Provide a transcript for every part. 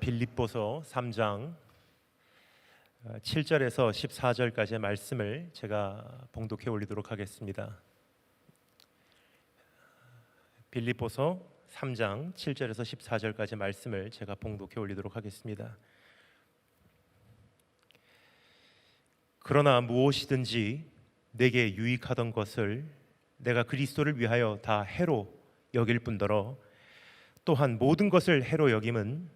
빌립보서 3장 7절에서 14절까지의 말씀을 제가 봉독해 올리도록 하겠습니다. 빌립보서 3장 7절에서 14절까지 말씀을 제가 봉독해 올리도록 하겠습니다. 그러나 무엇이든지 내게 유익하던 것을 내가 그리스도를 위하여 다 해로 여길 뿐더러 또한 모든 것을 해로 여김은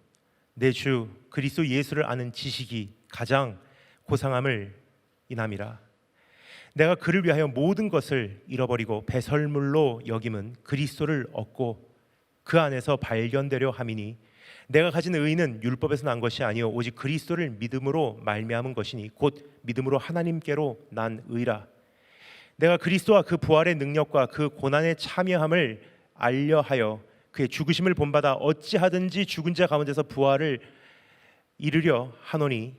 내 주 그리스도 예수를 아는 지식이 가장 고상함을 인함이라. 내가 그를 위하여 모든 것을 잃어버리고 배설물로 여김은 그리스도를 얻고 그 안에서 발견되려 함이니 내가 가진 의는 율법에서 난 것이 아니요 오직 그리스도를 믿음으로 말미암은 것이니 곧 믿음으로 하나님께로 난 의라. 내가 그리스도와 그 부활의 능력과 그 고난의 참여함을 알려하여 그의 죽으심을 본받아 어찌하든지 죽은 자 가운데서 부활을 이루려 하노니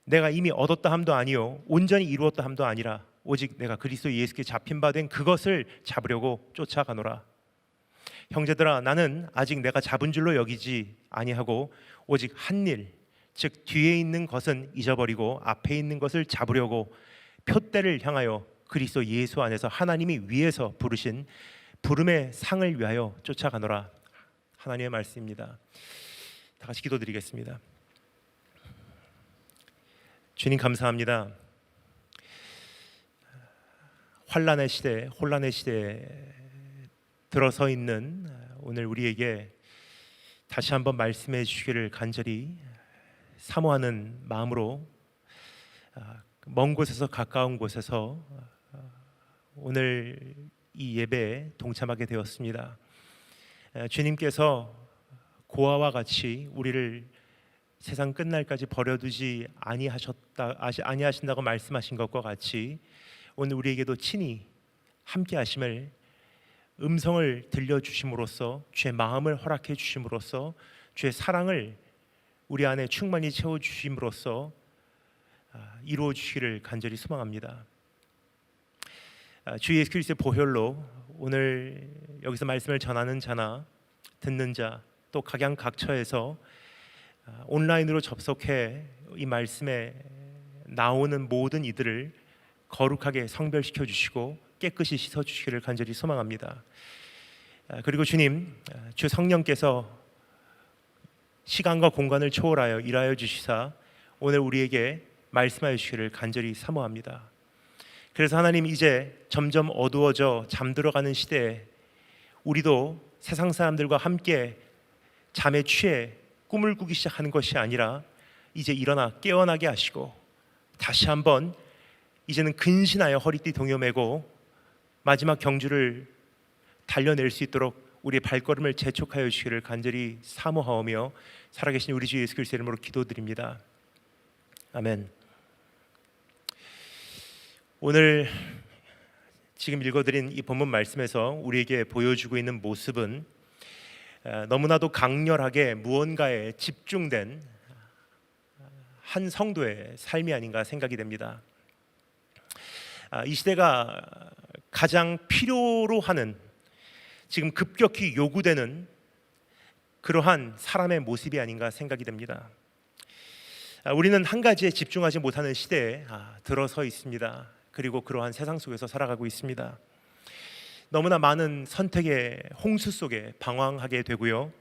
내가 이미 얻었다 함도 아니요 온전히 이루었다 함도 아니라 오직 내가 그리스도 예수께 잡힌 바 된 그것을 잡으려고 쫓아가노라. 형제들아, 나는 아직 내가 잡은 줄로 여기지 아니하고 오직 한 일, 즉 뒤에 있는 것은 잊어버리고 앞에 있는 것을 잡으려고 표대를 향하여 그리스도 예수 안에서 하나님이 위에서 부르신 부름의 상을 위하여 쫓아가노라. 하나님의 말씀입니다. 다 같이 기도드리겠습니다. 주님 감사합니다. 환난의 시대, 혼란의 시대에 들어서 있는 오늘 우리에게 다시 한번 말씀해 주시기를 간절히 사모하는 마음으로 먼 곳에서 가까운 곳에서 오늘 이 예배에 동참하게 되었습니다. 주님께서 고아와 같이 우리를 세상 끝날까지 버려두지 아니하신다고 말씀하신 것과 같이 오늘 우리에게도 친히 함께 하심을 음성을 들려주심으로써 주의 마음을 허락해 주심으로써 주의 사랑을 우리 안에 충만히 채워주심으로써 이루어 주시기를 간절히 소망합니다. 주 예수 그리스도의 보혈로 오늘 여기서 말씀을 전하는 자나 듣는 자 또 각양각처에서 온라인으로 접속해 이 말씀에 나오는 모든 이들을 거룩하게 성별시켜 주시고 깨끗이 씻어 주시기를 간절히 소망합니다. 그리고 주님, 주 성령께서 시간과 공간을 초월하여 일하여 주시사 오늘 우리에게 말씀하여 주시기를 간절히 사모합니다. 그래서 하나님, 이제 점점 어두워져 잠들어가는 시대에 우리도 세상 사람들과 함께 잠에 취해 꿈을 꾸기 시작하는 것이 아니라 이제 일어나 깨어나게 하시고 다시 한번 이제는 근신하여 허리띠 동여매고 마지막 경주를 달려낼 수 있도록 우리의 발걸음을 재촉하여 주시기를 간절히 사모하오며 살아계신 우리 주 예수 그리스도의 이름으로 기도드립니다. 아멘. 오늘 지금 읽어드린 이 본문 말씀에서 우리에게 보여주고 있는 모습은 너무나도 강렬하게 무언가에 집중된 한 성도의 삶이 아닌가 생각이 됩니다. 이 시대가 가장 필요로 하는, 지금 급격히 요구되는 그러한 사람의 모습이 아닌가 생각이 됩니다. 우리는 한 가지에 집중하지 못하는 시대에 들어서 있습니다. 그리고 그러한 세상 속에서 살아가고 있습니다. 너무나 많은 선택의 홍수 속에 방황하게 되고요,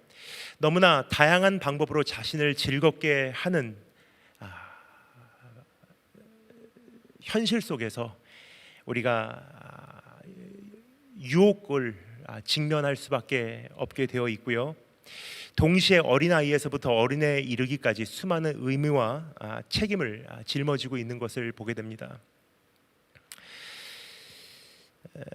너무나 다양한 방법으로 자신을 즐겁게 하는 현실 속에서 우리가 유혹을 직면할 수밖에 없게 되어 있고요, 동시에 어린아이에서부터 어른에 이르기까지 수많은 의무와 책임을 짊어지고 있는 것을 보게 됩니다.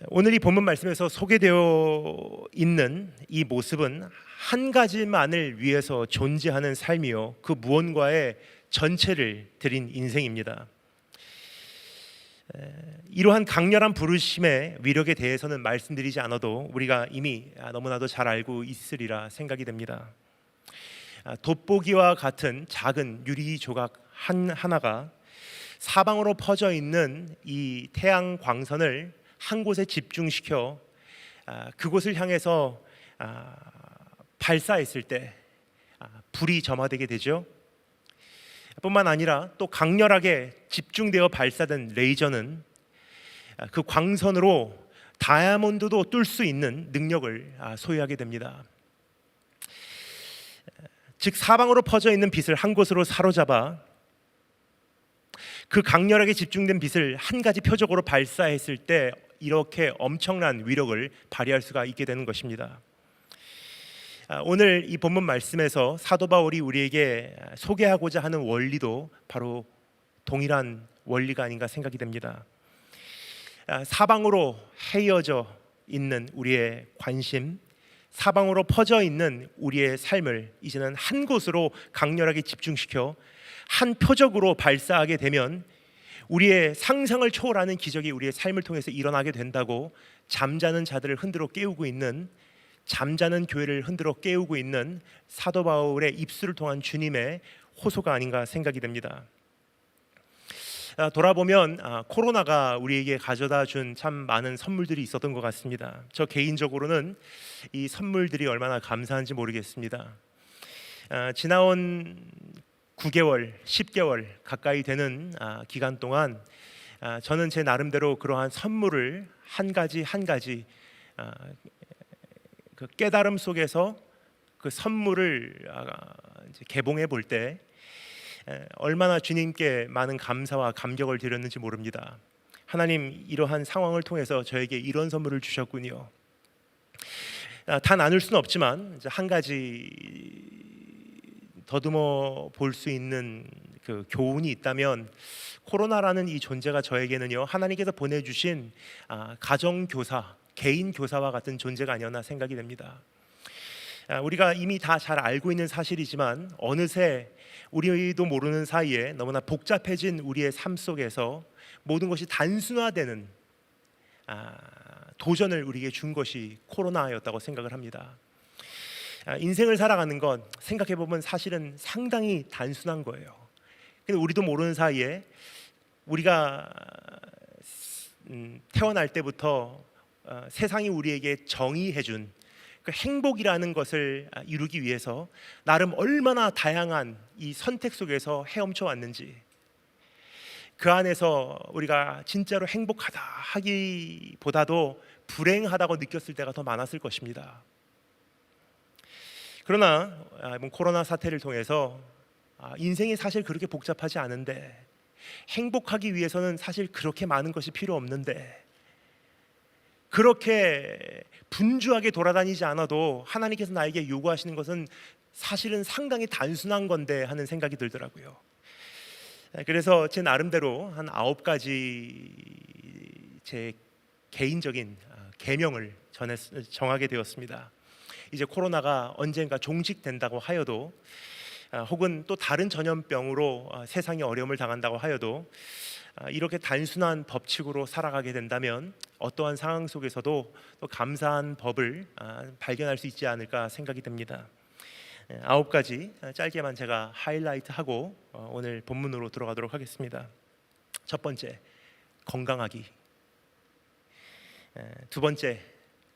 오늘 이 본문 말씀에서 소개되어 있는 이 모습은 한 가지만을 위해서 존재하는 삶이요, 그 무언가의 전체를 드린 인생입니다. 이러한 강렬한 부르심의 위력에 대해서는 말씀드리지 않아도 우리가 이미 너무나도 잘 알고 있으리라 생각이 됩니다. 돋보기와 같은 작은 유리 조각 하나가 사방으로 퍼져 있는 이 태양 광선을 한 곳에 집중시켜 그곳을 향해서 발사했을 때 불이 점화되게 되죠. 뿐만 아니라 또 강렬하게 집중되어 발사된 레이저는 그 광선으로 다이아몬드도 뚫을 수 있는 능력을 소유하게 됩니다. 즉 사방으로 퍼져 있는 빛을 한 곳으로 사로잡아 그 강렬하게 집중된 빛을 한 가지 표적으로 발사했을 때 이렇게 엄청난 위력을 발휘할 수가 있게 되는 것입니다. 오늘 이 본문 말씀에서 사도 바울이 우리에게 소개하고자 하는 원리도 바로 동일한 원리가 아닌가 생각이 됩니다. 사방으로 헤어져 있는 우리의 관심, 사방으로 퍼져 있는 우리의 삶을 이제는 한 곳으로 강렬하게 집중시켜 한 표적으로 발사하게 되면 우리의 상상을 초월하는 기적이 우리의 삶을 통해서 일어나게 된다고 잠자는 자들을 흔들어 깨우고 있는, 잠자는 교회를 흔들어 깨우고 있는 사도 바울의 입술을 통한 주님의 호소가 아닌가 생각이 됩니다. 돌아보면 코로나가 우리에게 가져다 준 참 많은 선물들이 있었던 것 같습니다. 저 개인적으로는 이 선물들이 얼마나 감사한지 모르겠습니다. 지나온 9개월, 10개월 가까이 되는 기간 동안 저는 제 나름대로 그러한 선물을 한 가지 그 깨달음 속에서 그 선물을 이제 개봉해 볼 때 얼마나 주님께 많은 감사와 감격을 드렸는지 모릅니다. 하나님, 이러한 상황을 통해서 저에게 이런 선물을 주셨군요. 다 나눌 수는 없지만 한 가지 더듬어 볼 수 있는 그 교훈이 있다면 코로나라는 이 존재가 저에게는요, 하나님께서 보내주신 가정교사, 개인교사와 같은 존재가 아니었나 생각이 됩니다. 우리가 이미 다 잘 알고 있는 사실이지만 어느새 우리도 모르는 사이에 너무나 복잡해진 우리의 삶 속에서 모든 것이 단순화되는 도전을 우리에게 준 것이 코로나였다고 생각을 합니다. 인생을 살아가는 건 생각해 보면 사실은 상당히 단순한 거예요. 근데 우리도 모르는 사이에 우리가 태어날 때부터 세상이 우리에게 정의해준 그 행복이라는 것을 이루기 위해서 나름 얼마나 다양한 이 선택 속에서 헤엄쳐 왔는지, 그 안에서 우리가 진짜로 행복하다 하기보다도 불행하다고 느꼈을 때가 더 많았을 것입니다. 그러나 이번 코로나 사태를 통해서 인생이 사실 그렇게 복잡하지 않은데, 행복하기 위해서는 사실 그렇게 많은 것이 필요 없는데, 그렇게 분주하게 돌아다니지 않아도 하나님께서 나에게 요구하시는 것은 사실은 상당히 단순한 건데 하는 생각이 들더라고요. 그래서 제 나름대로 한 9가지 제 개인적인 계명을 정하게 되었습니다. 이제 코로나가 언젠가 종식된다고 하여도, 혹은 또 다른 전염병으로 세상이 어려움을 당한다고 하여도, 이렇게 단순한 법칙으로 살아가게 된다면 어떠한 상황 속에서도 또 감사한 법을 발견할 수 있지 않을까 생각이 됩니다. 9가지 짧게만 제가 하이라이트하고 오늘 본문으로 들어가도록 하겠습니다. 첫 번째, 건강하기. 두 번째,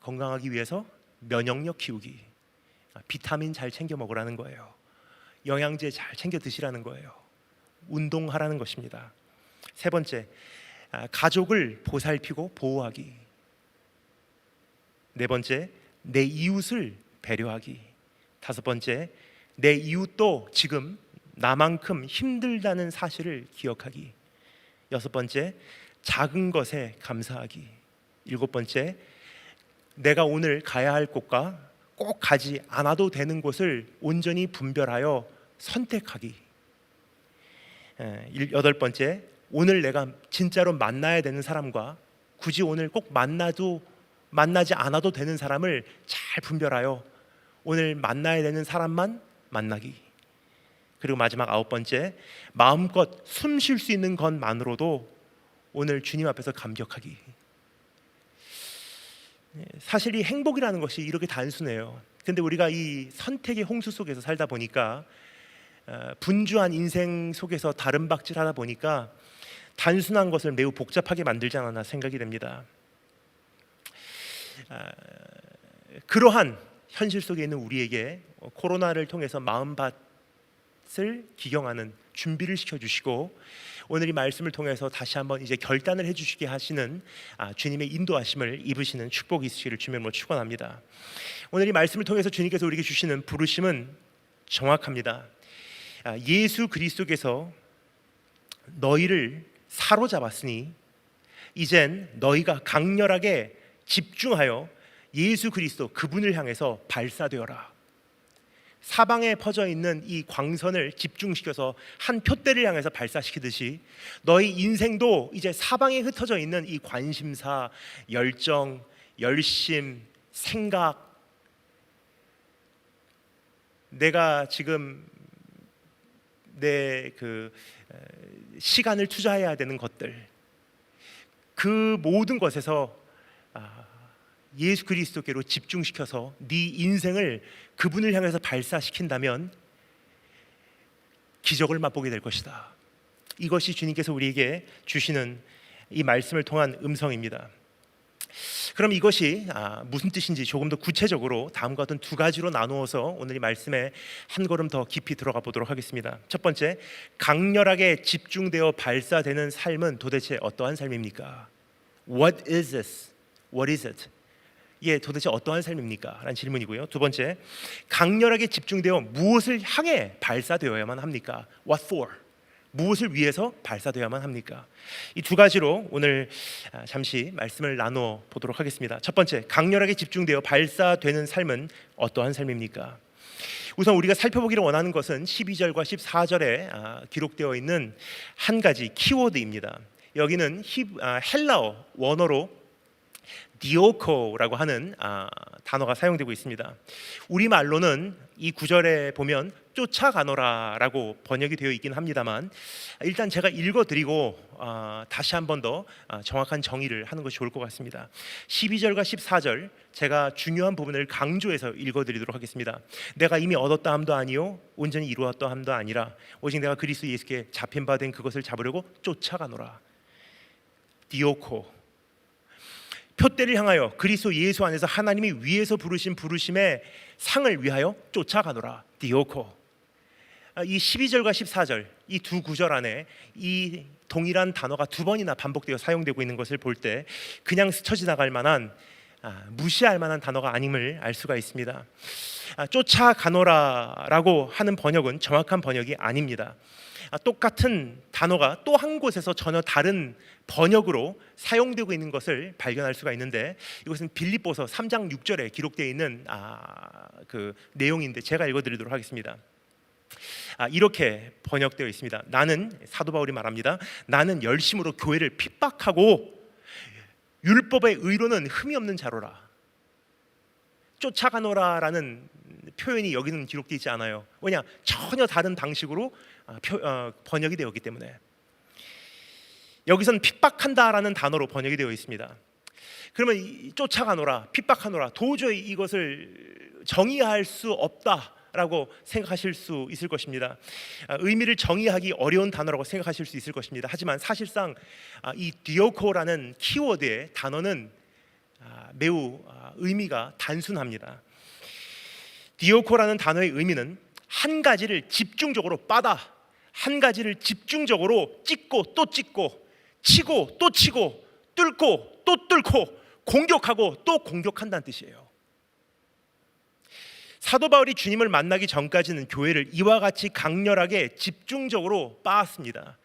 건강하기 위해서 면역력 키우기. 비타민 잘 챙겨 먹으라는 거예요. 영양제 잘 챙겨 드시라는 거예요. 운동하라는 것입니다. 세 번째, 가족을 보살피고 보호하기. 네 번째, 내 이웃을 배려하기. 다섯 번째, 내 이웃도 지금 나만큼 힘들다는 사실을 기억하기. 여섯 번째, 작은 것에 감사하기. 일곱 번째, 내가 오늘 가야 할 곳과 꼭 가지 않아도 되는 곳을 온전히 분별하여 선택하기. 여덟 번째, 오늘 내가 진짜로 만나야 되는 사람과 굳이 오늘 꼭 만나지 않아도 되는 사람을 잘 분별하여 오늘 만나야 되는 사람만 만나기. 그리고 마지막 아홉 번째, 마음껏 숨 쉴 수 있는 것만으로도 오늘 주님 앞에서 감격하기. 사실 이 행복이라는 것이 이렇게 단순해요. 근데 우리가 이 선택의 홍수 속에서 살다 보니까, 분주한 인생 속에서 다름박질하다 보니까 단순한 것을 매우 복잡하게 만들지 않았나 생각이 됩니다. 그러한 현실 속에 있는 우리에게 코로나를 통해서 마음밭을 기경하는 준비를 시켜주시고 오늘 이 말씀을 통해서 다시 한번 이제 결단을 해주시게 하시는 주님의 인도하심을 입으시는 축복이 있으시기를 주님으로 축원합니다. 오늘 이 말씀을 통해서 주님께서 우리에게 주시는 부르심은 정확합니다. 예수 그리스도께서 너희를 사로잡았으니 이젠 너희가 강렬하게 집중하여 예수 그리스도 그분을 향해서 발사되어라. 사방에 퍼져 있는 이 광선을 집중시켜서 한 표대를 향해서 발사시키듯이 너희 인생도 이제 사방에 흩어져 있는 이 관심사, 열정, 열심, 생각, 내가 지금 내 시간을 투자해야 되는 것들, 그 모든 것에서 예수 그리스도께로 집중시켜서 네 인생을 그분을 향해서 발사시킨다면 기적을 맛보게 될 것이다. 이것이 주님께서 우리에게 주시는 이 말씀을 통한 음성입니다. 그럼 이것이 무슨 뜻인지 조금 더 구체적으로 다음과 같은 두 가지로 나누어서 오늘 이 말씀에 한 걸음 더 깊이 들어가 보도록 하겠습니다. 첫 번째, 강렬하게 집중되어 발사되는 삶은 도대체 어떠한 삶입니까? What is this? What is it? 이게 도대체 어떠한 삶입니까? 라는 질문이고요. 두 번째, 강렬하게 집중되어 무엇을 향해 발사되어야만 합니까? What for? 무엇을 위해서 발사되어야만 합니까? 이 두 가지로 오늘 잠시 말씀을 나누어 보도록 하겠습니다. 첫 번째, 강렬하게 집중되어 발사되는 삶은 어떠한 삶입니까? 우선 우리가 살펴보기를 원하는 것은 12절과 14절에 기록되어 있는 한 가지 키워드입니다. 여기는 헬라어 원어로 디오코라고 하는 단어가 사용되고 있습니다. 우리말로는 이 구절에 보면 쫓아가노라라고 번역이 되어 있긴 합니다만 일단 제가 읽어드리고 다시 한 번 더 정확한 정의를 하는 것이 좋을 것 같습니다. 12절과 14절 제가 중요한 부분을 강조해서 읽어드리도록 하겠습니다. 내가 이미 얻었다 함도 아니요 온전히 이루었다 함도 아니라 오직 내가 그리스도 예수께 잡힌 바 된 그것을 잡으려고 쫓아가노라. 디오코, 표대를 향하여 그리스도 예수 안에서 하나님이 위에서 부르신 부르심의 상을 위하여 쫓아가노라. 디오코. 이 12절과 14절 이 두 구절 안에 이 동일한 단어가 두 번이나 반복되어 사용되고 있는 것을 볼 때 그냥 스쳐 지나갈 만한 무시할 만한 단어가 아님을 알 수가 있습니다. 쫓아가노라라고 하는 번역은 정확한 번역이 아닙니다. 똑같은 단어가 또 한 곳에서 전혀 다른 번역으로 사용되고 있는 것을 발견할 수가 있는데 이것은 빌립보서 3장 6절에 기록되어 있는 그 내용인데 제가 읽어드리도록 하겠습니다. 이렇게 번역되어 있습니다. 나는, 사도 바울이 말합니다. 나는 열심으로 교회를 핍박하고 율법의 의로는 흠이 없는 자로라. 쫓아가노라라는 표현이 여기는 기록되어 있지 않아요. 왜냐? 전혀 다른 방식으로 번역이 되었기 때문에. 여기서는 핍박한다라는 단어로 번역이 되어 있습니다. 그러면 쫓아가노라, 핍박하노라, 도저히 이것을 정의할 수 없다라고 생각하실 수 있을 것입니다. 의미를 정의하기 어려운 단어라고 생각하실 수 있을 것입니다. 하지만 사실상 이 디오코라는 키워드의 단어는 매우 의미가 단순합니다. 디오코라는 단어의 의미는 한 가지를 집중적으로 뻗어, 한 가지를 집중적으로 찍고 또 찍고, 치고 또 치고, 뚫고 또 뚫고, 공격하고 또 공격한다는 뜻이에요. 사도 바울이 주님을 만나기 전까지는 교회를 이와 같이 강렬하게 집중적으로 빻았습니다.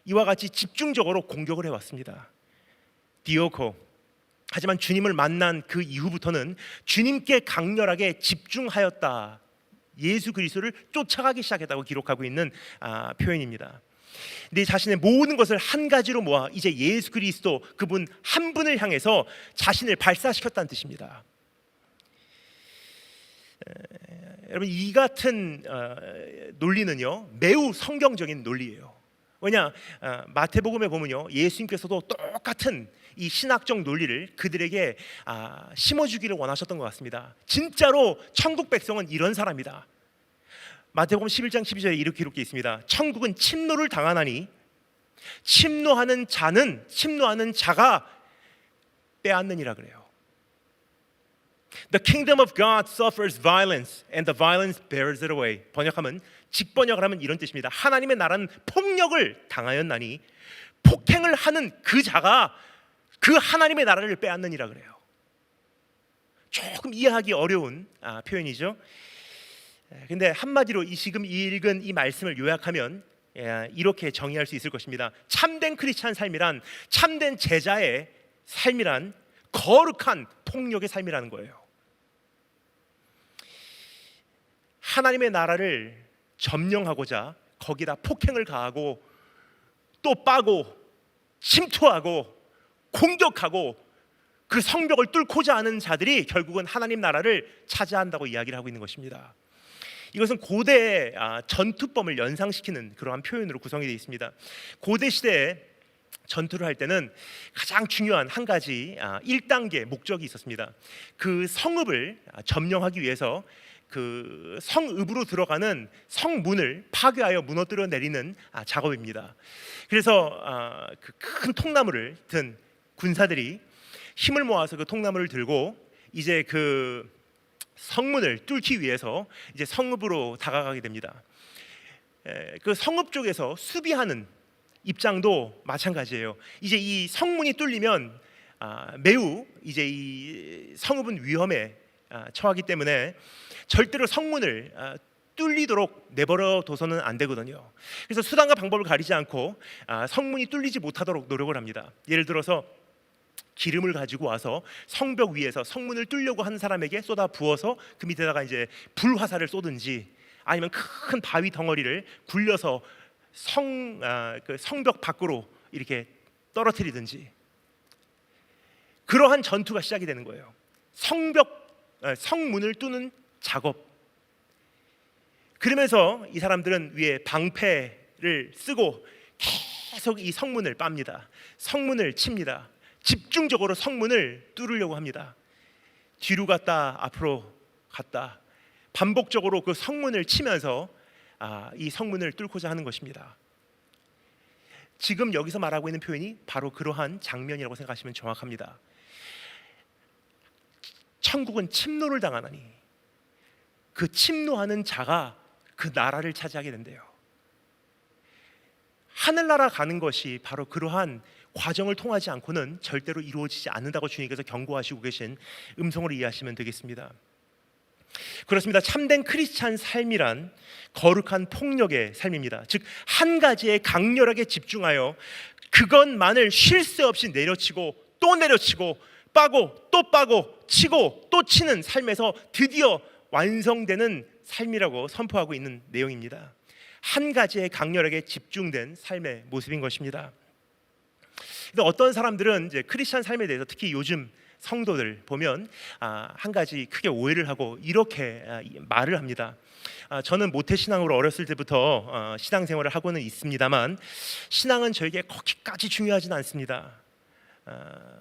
이와 같이 집중적으로 공격을 해왔습니다. 디오코. 하지만 주님을 만난 그 이후부터는 주님께 강렬하게 집중하였다. 예수 그리스도를 쫓아가기 시작했다고 기록하고 있는 표현입니다. 내 자신의 모든 것을 한 가지로 모아 이제 예수 그리스도 그분 한 분을 향해서 자신을 발사시켰다는 뜻입니다. 여러분, 이 같은 논리는요 매우 성경적인 논리예요. 왜냐, 마태복음에 보면요 예수님께서도 똑같은 이 신학적 논리를 그들에게 심어주기를 원하셨던 것 같습니다. 진짜로 천국 백성은 이런 사람이다. 마태복음 11장 12절에 이렇게 기록되어 있습니다. 천국은 침노를 당하나니 침노하는 자가 빼앗느니라 그래요. The kingdom of God suffers violence and the violence bears it away. 번역하면 직번역을 하면 이런 뜻입니다. 하나님의 나라는 폭력을 당하였나니 폭행을 하는 그 자가 그 하나님의 나라를 빼앗느니라 그래요. 조금 이해하기 어려운 표현이죠. 근데 한마디로 지금 읽은 이 말씀을 요약하면 이렇게 정의할 수 있을 것입니다. 참된 크리스찬 삶이란, 참된 제자의 삶이란 거룩한 폭력의 삶이라는 거예요. 하나님의 나라를 점령하고자 거기다 폭행을 가하고 또 빠고 침투하고 공격하고 그 성벽을 뚫고자 하는 자들이 결국은 하나님 나라를 차지한다고 이야기를 하고 있는 것입니다. 이것은 고대의 전투법을 연상시키는 그러한 표현으로 구성이 되어 있습니다. 고대 시대에 전투를 할 때는 가장 중요한 한 가지 1단계 목적이 있었습니다. 그 성읍을 점령하기 위해서 그 성읍으로 들어가는 성문을 파괴하여 무너뜨려 내리는 작업입니다. 그래서 그 큰 통나무를 든 군사들이 힘을 모아서 그 통나무를 들고 이제 그 성문을 뚫기 위해서 이제 성읍으로 다가가게 됩니다. 그 성읍 쪽에서 수비하는 입장도 마찬가지예요. 이제 이 성문이 뚫리면 매우 이제 이 성읍은 위험에 처하기 때문에 절대로 성문을 뚫리도록 내버려 둬서는 안 되거든요. 그래서 수단과 방법을 가리지 않고 성문이 뚫리지 못하도록 노력을 합니다. 예를 들어서 기름을 가지고 와서 성벽 위에서 성문을 뚫려고 하는 사람에게 쏟아 부어서 그 밑에다가 이제 불화살을 쏘든지, 아니면 큰 바위 덩어리를 굴려서 그 성벽 밖으로 이렇게 떨어뜨리든지, 그러한 전투가 시작이 되는 거예요. 성문을 뚫는 작업. 그러면서 이 사람들은 위에 방패를 쓰고 계속 이 성문을 빱니다. 성문을 칩니다. 집중적으로 성문을 뚫으려고 합니다. 뒤로 갔다 앞으로 갔다 반복적으로 그 성문을 치면서 이 성문을 뚫고자 하는 것입니다. 지금 여기서 말하고 있는 표현이 바로 그러한 장면이라고 생각하시면 정확합니다. 천국은 침노를 당하나니 그 침노하는 자가 그 나라를 차지하게 된대요. 하늘나라 가는 것이 바로 그러한 과정을 통하지 않고는 절대로 이루어지지 않는다고 주님께서 경고하시고 계신 음성을 이해하시면 되겠습니다. 그렇습니다. 참된 크리스찬 삶이란 거룩한 폭력의 삶입니다. 즉 한 가지에 강렬하게 집중하여 그것만을 쉴 새 없이 내려치고 또 내려치고 빠고 또 빠고 치고 또 치는 삶에서 드디어 완성되는 삶이라고 선포하고 있는 내용입니다. 한 가지에 강렬하게 집중된 삶의 모습인 것입니다. 근데 어떤 사람들은 이제 크리스찬 삶에 대해서, 특히 요즘 성도들 보면 한 가지 크게 오해를 하고 이렇게 말을 합니다. 저는 모태신앙으로 어렸을 때부터 신앙생활을 하고는 있습니다만 신앙은 저에게 그렇게까지 중요하진 않습니다.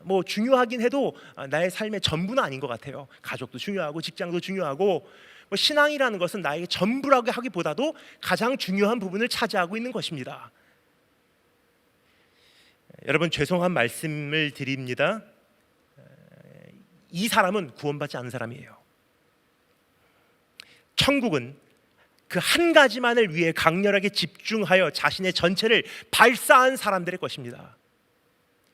뭐 중요하긴 해도 나의 삶의 전부는 아닌 것 같아요. 가족도 중요하고 직장도 중요하고 뭐 신앙이라는 것은 나에게 전부라고 하기보다도 가장 중요한 부분을 차지하고 있는 것입니다. 여러분, 죄송한 말씀을 드립니다. 이 사람은 구원받지 않은 사람이에요. 천국은 그 한 가지만을 위해 강렬하게 집중하여 자신의 전체를 발사한 사람들의 것입니다.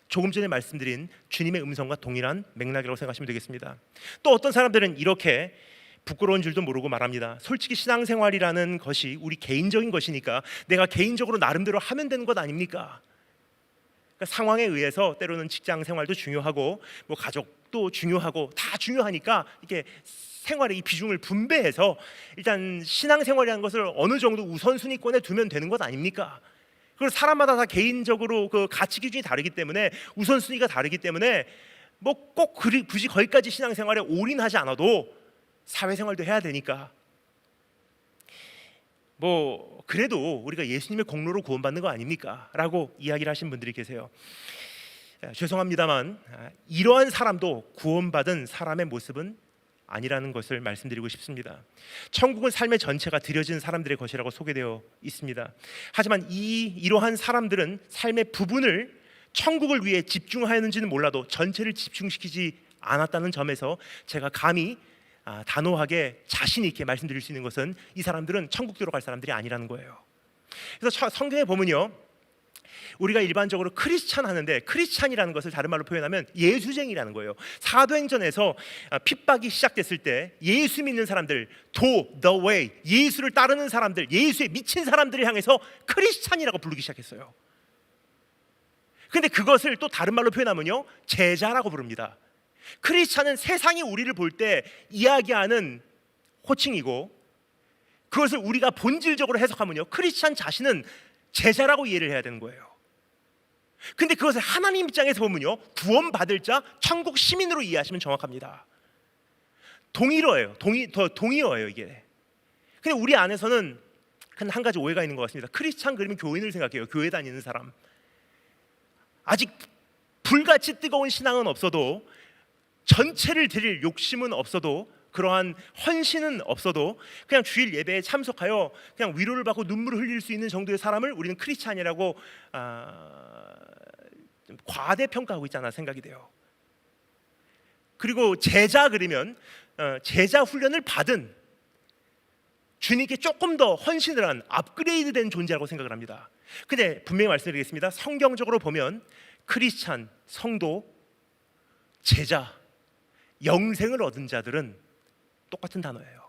조금 전에 말씀드린 주님의 음성과 동일한 맥락이라고 생각하시면 되겠습니다. 또 어떤 사람들은 이렇게 부끄러운 줄도 모르고 말합니다. 솔직히 신앙생활이라는 것이 우리 개인적인 것이니까 내가 개인적으로 나름대로 하면 되는 것 아닙니까? 그러니까 상황에 의해서 때로는 직장 생활도 중요하고 뭐 가족도 중요하고 다 중요하니까 이게 생활의 이 비중을 분배해서 일단 신앙생활이라는 것을 어느 정도 우선순위권에 두면 되는 것 아닙니까? 그리고 사람마다 다 개인적으로 그 가치 기준이 다르기 때문에 우선순위가 다르기 때문에 뭐 꼭 굳이 거기까지 신앙생활에 올인하지 않아도 사회생활도 해야 되니까 뭐 그래도 우리가 예수님의 공로로 구원받는 거 아닙니까? 라고 이야기를 하신 분들이 계세요. 죄송합니다만 이러한 사람도 구원받은 사람의 모습은 아니라는 것을 말씀드리고 싶습니다. 천국은 삶의 전체가 드려진 사람들의 것이라고 소개되어 있습니다. 하지만 이러한 사람들은 삶의 부분을 천국을 위해 집중하였는지는 몰라도 전체를 집중시키지 않았다는 점에서 제가 감히 단호하게 자신 있게 말씀드릴 수 있는 것은 이 사람들은 천국 들어갈 사람들이 아니라는 거예요. 그래서 성경에 보면요, 우리가 일반적으로 크리스찬 하는데 크리스찬이라는 것을 다른 말로 표현하면 예수쟁이라는 거예요. 사도행전에서 핍박이 시작됐을 때 예수 믿는 사람들, the way, 예수를 따르는 사람들, 예수에 미친 사람들을 향해서 크리스찬이라고 부르기 시작했어요. 근데 그것을 또 다른 말로 표현하면요, 제자라고 부릅니다. 크리스찬은 세상이 우리를 볼 때 이야기하는 호칭이고, 그것을 우리가 본질적으로 해석하면요, 크리스찬 자신은 제자라고 이해를 해야 되는 거예요. 근데 그것을 하나님 입장에서 보면요, 구원받을 자, 천국 시민으로 이해하시면 정확합니다. 동일어예요. 동의어예요 이게. 근데 우리 안에서는 한 가지 오해가 있는 것 같습니다. 크리스찬 그러면 교인을 생각해요. 교회 다니는 사람. 아직 불같이 뜨거운 신앙은 없어도, 전체를 드릴 욕심은 없어도, 그러한 헌신은 없어도 그냥 주일 예배에 참석하여 그냥 위로를 받고 눈물을 흘릴 수 있는 정도의 사람을 우리는 크리스찬이라고 과대평가하고 있잖아 생각이 돼요. 그리고 제자 그러면 제자 훈련을 받은, 주님께 조금 더 헌신을 한 업그레이드된 존재라고 생각을 합니다. 근데 분명히 말씀드리겠습니다. 성경적으로 보면 크리스찬, 성도, 제자, 영생을 얻은 자들은 똑같은 단어예요.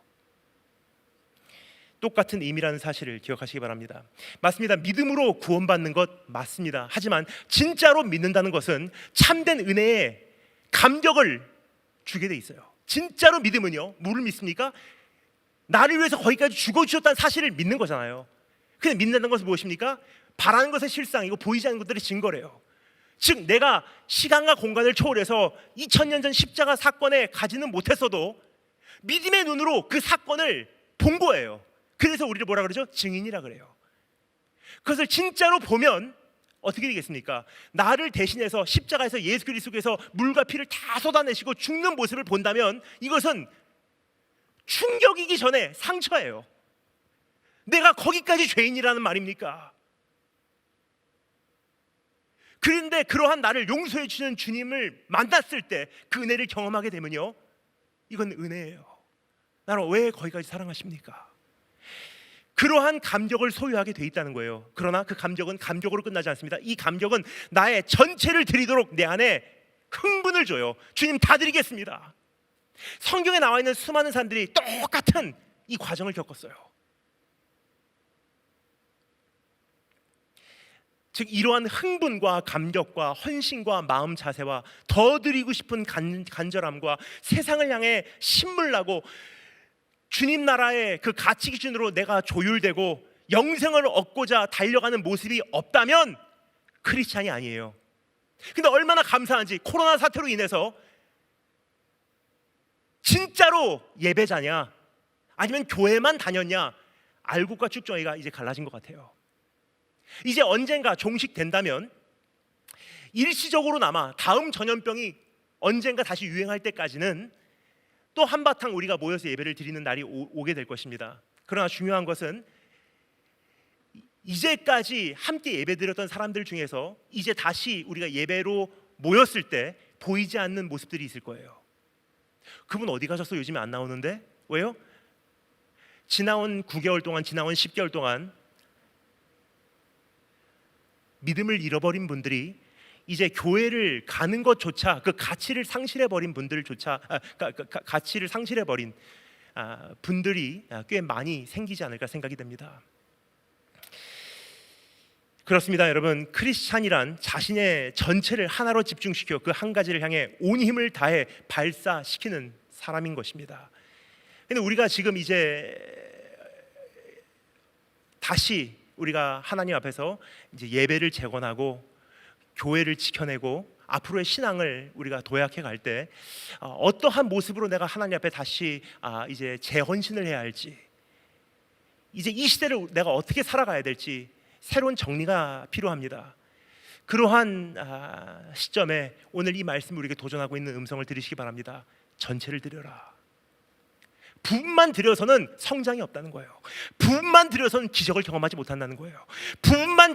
똑같은 의미라는 사실을 기억하시기 바랍니다. 맞습니다. 믿음으로 구원받는 것 맞습니다. 하지만 진짜로 믿는다는 것은 참된 은혜의 감격을 주게 돼 있어요. 진짜로 믿음은요, 뭐를 믿습니까? 나를 위해서 거기까지 죽어주셨다는 사실을 믿는 거잖아요. 근데 믿는다는 것은 무엇입니까? 바라는 것의 실상이고 보이지 않는 것들의 증거래요. 즉 내가 시간과 공간을 초월해서 2000년 전 십자가 사건에 가지는 못했어도 믿음의 눈으로 그 사건을 본 거예요. 그래서 우리를 뭐라 그러죠? 증인이라 그래요. 그것을 진짜로 보면 어떻게 되겠습니까? 나를 대신해서 십자가에서 예수 그리스도께서 물과 피를 다 쏟아내시고 죽는 모습을 본다면 이것은 충격이기 전에 상처예요. 내가 거기까지 죄인이라는 말입니까? 그런데 그러한 나를 용서해 주는 주님을 만났을 때 그 은혜를 경험하게 되면요, 이건 은혜예요. 나를 왜 거기까지 사랑하십니까? 그러한 감격을 소유하게 돼 있다는 거예요. 그러나 그 감격은 감격으로 끝나지 않습니다. 이 감격은 나의 전체를 드리도록 내 안에 흥분을 줘요. 주님 다 드리겠습니다. 성경에 나와 있는 수많은 사람들이 똑같은 이 과정을 겪었어요. 즉 이러한 흥분과 감격과 헌신과 마음 자세와 더 드리고 싶은 간절함과 세상을 향해 신물나고 주님 나라의 그 가치 기준으로 내가 조율되고 영생을 얻고자 달려가는 모습이 없다면 크리스찬이 아니에요. 근데 얼마나 감사한지, 코로나 사태로 인해서 진짜로 예배자냐 아니면 교회만 다녔냐, 알곡과 쭉정이가 이제 갈라진 것 같아요. 이제 언젠가 종식된다면 일시적으로나마 다음 전염병이 언젠가 다시 유행할 때까지는 또 한바탕 우리가 모여서 예배를 드리는 날이 오게 될 것입니다. 그러나 중요한 것은 이제까지 함께 예배드렸던 사람들 중에서 이제 다시 우리가 예배로 모였을 때 보이지 않는 모습들이 있을 거예요. 그분 어디 가셨어? 요즘에 안 나오는데? 왜요? 지나온 9개월 동안, 지나온 10개월 동안 믿음을 잃어버린 분들이 이제 교회를 가는 것조차 그 가치를 상실해버린 분들조차 가치를 상실해버린 분들이 꽤 많이 생기지 않을까 생각이 됩니다. 그렇습니다, 여러분. 크리스찬이란 자신의 전체를 하나로 집중시켜 그 한 가지를 향해 온 힘을 다해 발사시키는 사람인 것입니다. 근데 우리가 지금 이제 다시 우리가 하나님 앞에서 이제 예배를 재건하고 교회를 지켜내고 앞으로의 신앙을 우리가 도약해 갈 때 어떠한 모습으로 내가 하나님 앞에 다시 이제 재헌신을 해야 할지, 이제 이 시대를 내가 어떻게 살아가야 될지 새로운 정리가 필요합니다. 그러한 시점에 오늘 이 말씀이 우리에게 도전하고 있는 음성을 들으시기 바랍니다. 전체를 드려라. 부분만 들여서는 성장이 없다는 거예요. 부분만 들여서는 기적을 경험하지 못한다는 거예요. 부분만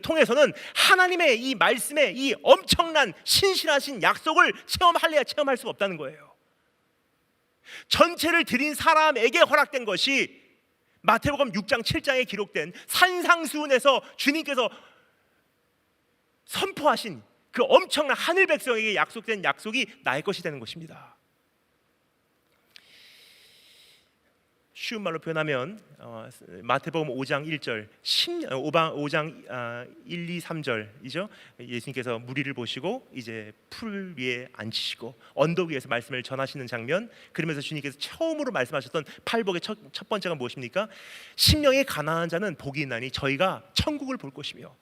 통해서는 하나님의 이 말씀의 이 엄청난 신실하신 약속을 체험할래야 체험할 수가 없다는 거예요. 전체를 드린 사람에게 허락된 것이 마태복음 6장 7장에 기록된 산상수훈에서 주님께서 선포하신 그 엄청난 하늘 백성에게 약속된 약속이 나의 것이 되는 것입니다. 쉬운 말로 표현하면 마태복음 5장 1절 5장 1, 2, 3절이죠. 예수님께서 무리를 보시고 이제 풀 위에 앉히시고 언덕 위에서 말씀을 전하시는 장면, 그러면서 주님께서 처음으로 말씀하셨던 팔복의 첫 번째가 무엇입니까? 심령이 가난한 자는 복이 있나니 저희가 천국을 볼 것이며